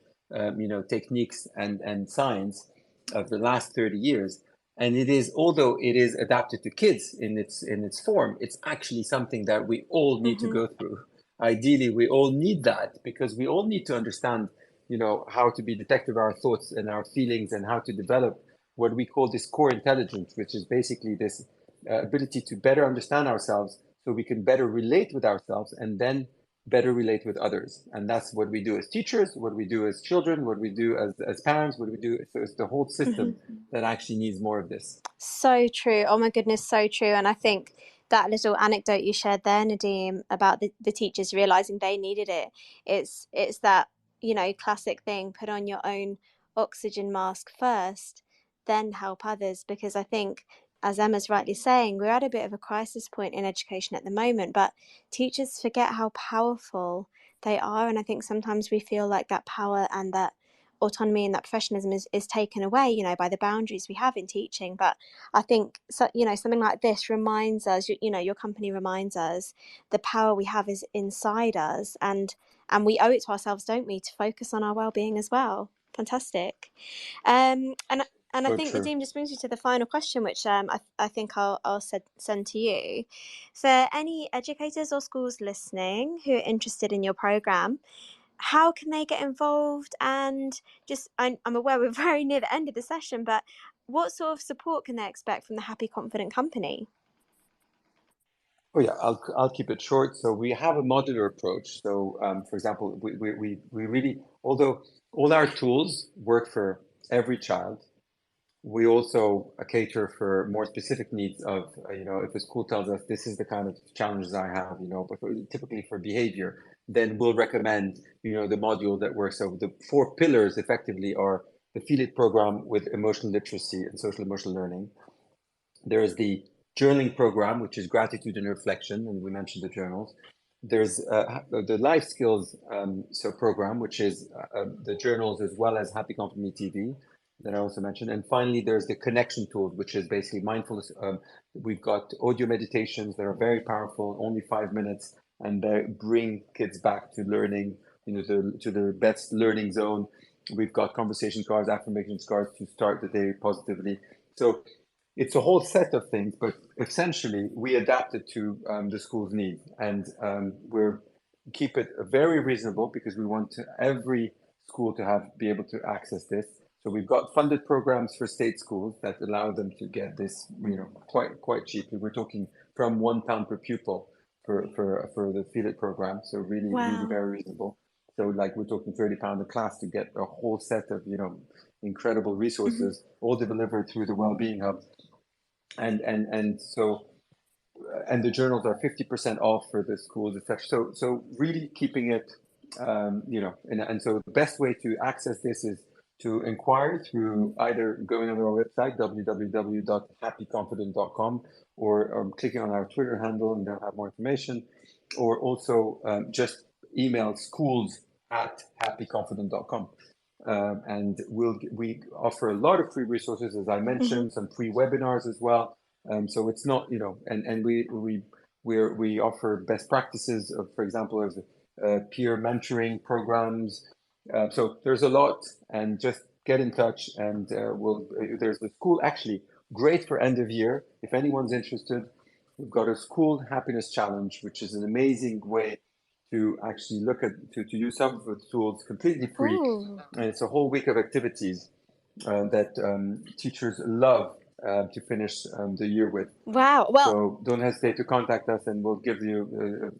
techniques and science of the last 30 years. And it is, although it is adapted to kids in its form, it's actually something that we all need to go through. Ideally, we all need that, because we all need to understand how to be detective of our thoughts and our feelings, and how to develop what we call this core intelligence, which is basically this ability to better understand ourselves, so we can better relate with ourselves, and then better relate with others. And that's what we do as teachers, what we do as children, what we do as parents, what we do. So it's the whole system that actually needs more of this. So true. Oh my goodness, so true. And I think that little anecdote you shared there, Nadeem, about the teachers realizing they needed it. It's that, classic thing, put on your own oxygen mask first, then help others. Because I think, as Emma's rightly saying, we're at a bit of a crisis point in education at the moment, but teachers forget how powerful they are. And I think sometimes we feel like that power and that autonomy and that professionalism is taken away, by the boundaries we have in teaching. But I think, so, something like this reminds us, your company reminds us the power we have is inside us, and we owe it to ourselves, don't we, to focus on our well-being as well. Fantastic. And I think, true. Nadeem, just brings you to the final question, which I think I'll send to you. For any educators or schools listening who are interested in your programme, how can they get involved? And just, I'm aware we're very near the end of the session, but what sort of support can they expect from the Happy Confident Company? Oh yeah, I'll keep it short. So we have a modular approach. So for example, we really, although all our tools work for every child, we also cater for more specific needs of, if a school tells us this is the kind of challenges I have, but typically for behavior, then we'll recommend, the module that works. So the 4 pillars effectively are the Feel It program with emotional literacy and social emotional learning. There is the journaling program, which is gratitude and reflection, and we mentioned the journals. There's the life skills program, which is the journals as well as Happy Confident TV that I also mentioned. And finally, there's the connection tool, which is basically mindfulness. We've got audio meditations that are very powerful, only 5 minutes, and they bring kids back to learning, to their best learning zone. We've got conversation cards, affirmation cards to start the day positively. So it's a whole set of things, but essentially we adapt it to the school's needs, and we're keep it very reasonable, because we want every school to be able to access this. So we've got funded programs for state schools that allow them to get this, quite cheaply. We're talking from £1 per pupil for the Feel It program. So really, really very reasonable. So like we're talking £30 a class to get a whole set of, incredible resources, all delivered through the Wellbeing Hub. And so and the journals are 50% off for the schools, etc. So really keeping it, and so the best way to access this is to inquire through either going on our website, www.happyconfident.com, or clicking on our Twitter handle and they'll have more information, or also just email schools@happyconfident.com. And we offer a lot of free resources, as I mentioned, some free webinars as well. So it's not, and we offer best practices of, for example, as peer mentoring programs. So there's a lot, and just get in touch, and there's the school, actually great for end of year. If anyone's interested, we've got a school happiness challenge, which is an amazing way to actually look at, to use some of the tools completely free. Ooh. And it's a whole week of activities that teachers love to finish the year with. Wow. Well, so don't hesitate to contact us, and we'll give you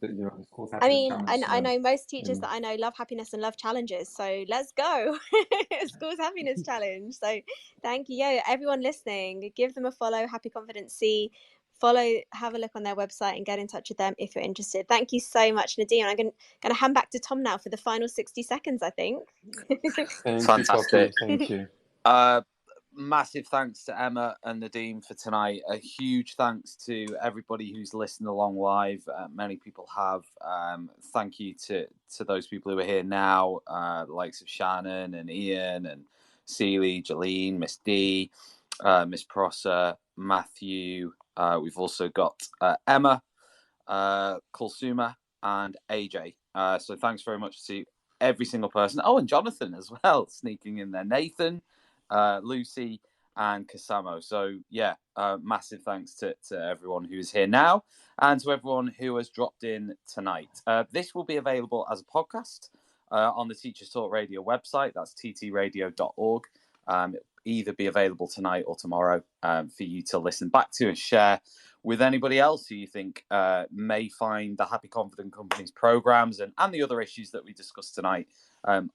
the school's happiness I mean, challenge. I know most teachers that I know love happiness and love challenges. So let's go. School's happiness challenge. So thank you. Yeah, everyone listening, give them a follow, Happy Confidence C. Follow, have a look on their website and get in touch with them if you're interested. Thank you so much, Nadine. I'm going to hand back to Tom now for the final 60 seconds, I think. Fantastic. Thank you. Massive thanks to Emma and Nadine for tonight. A huge thanks to everybody who's listened along live. Many people have. Thank you to those people who are here now, the likes of Shannon and Ian and Celie, Jolene, Miss D, Miss Prosser, Matthew. We've also got Emma, Kulsuma, and AJ. So thanks very much to every single person. Oh, and Jonathan as well, sneaking in there. Nathan, Lucy, and Kasamo. So yeah, massive thanks to everyone who is here now, and to everyone who has dropped in tonight. This will be available as a podcast on the Teachers Talk Radio website. That's ttradio.org. It'll either be available tonight or tomorrow for you to listen back to and share with anybody else who you think may find the Happy Confident Company's programs and the other issues that we discussed tonight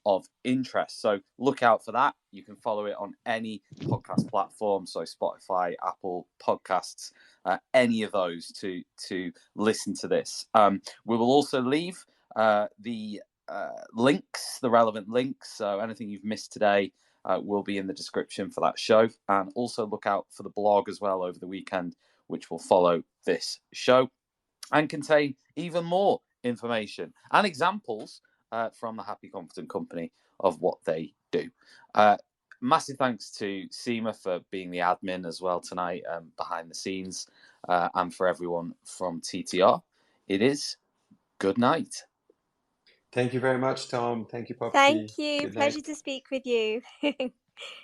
of interest. So look out for that. You can follow it on any podcast platform, so Spotify, Apple Podcasts, any of those to listen to this. We will also leave the links, the relevant links. So anything you've missed today will be in the description for that show. And also look out for the blog as well over the weekend, which will follow this show and contain even more information and examples from the Happy Confident Company of what they do. Massive thanks to Seema for being the admin as well tonight, behind the scenes, and for everyone from TTR. It is good night. Thank you very much, Tom. Thank you, Poppy. Thank you. Good Pleasure night. to speak with you.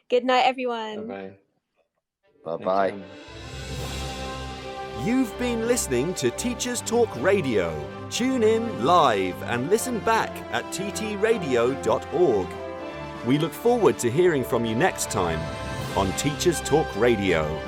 Good night, everyone. Bye-bye. Bye-bye. You've been listening to Teachers Talk Radio. Tune in live and listen back at ttradio.org. We look forward to hearing from you next time on Teachers Talk Radio.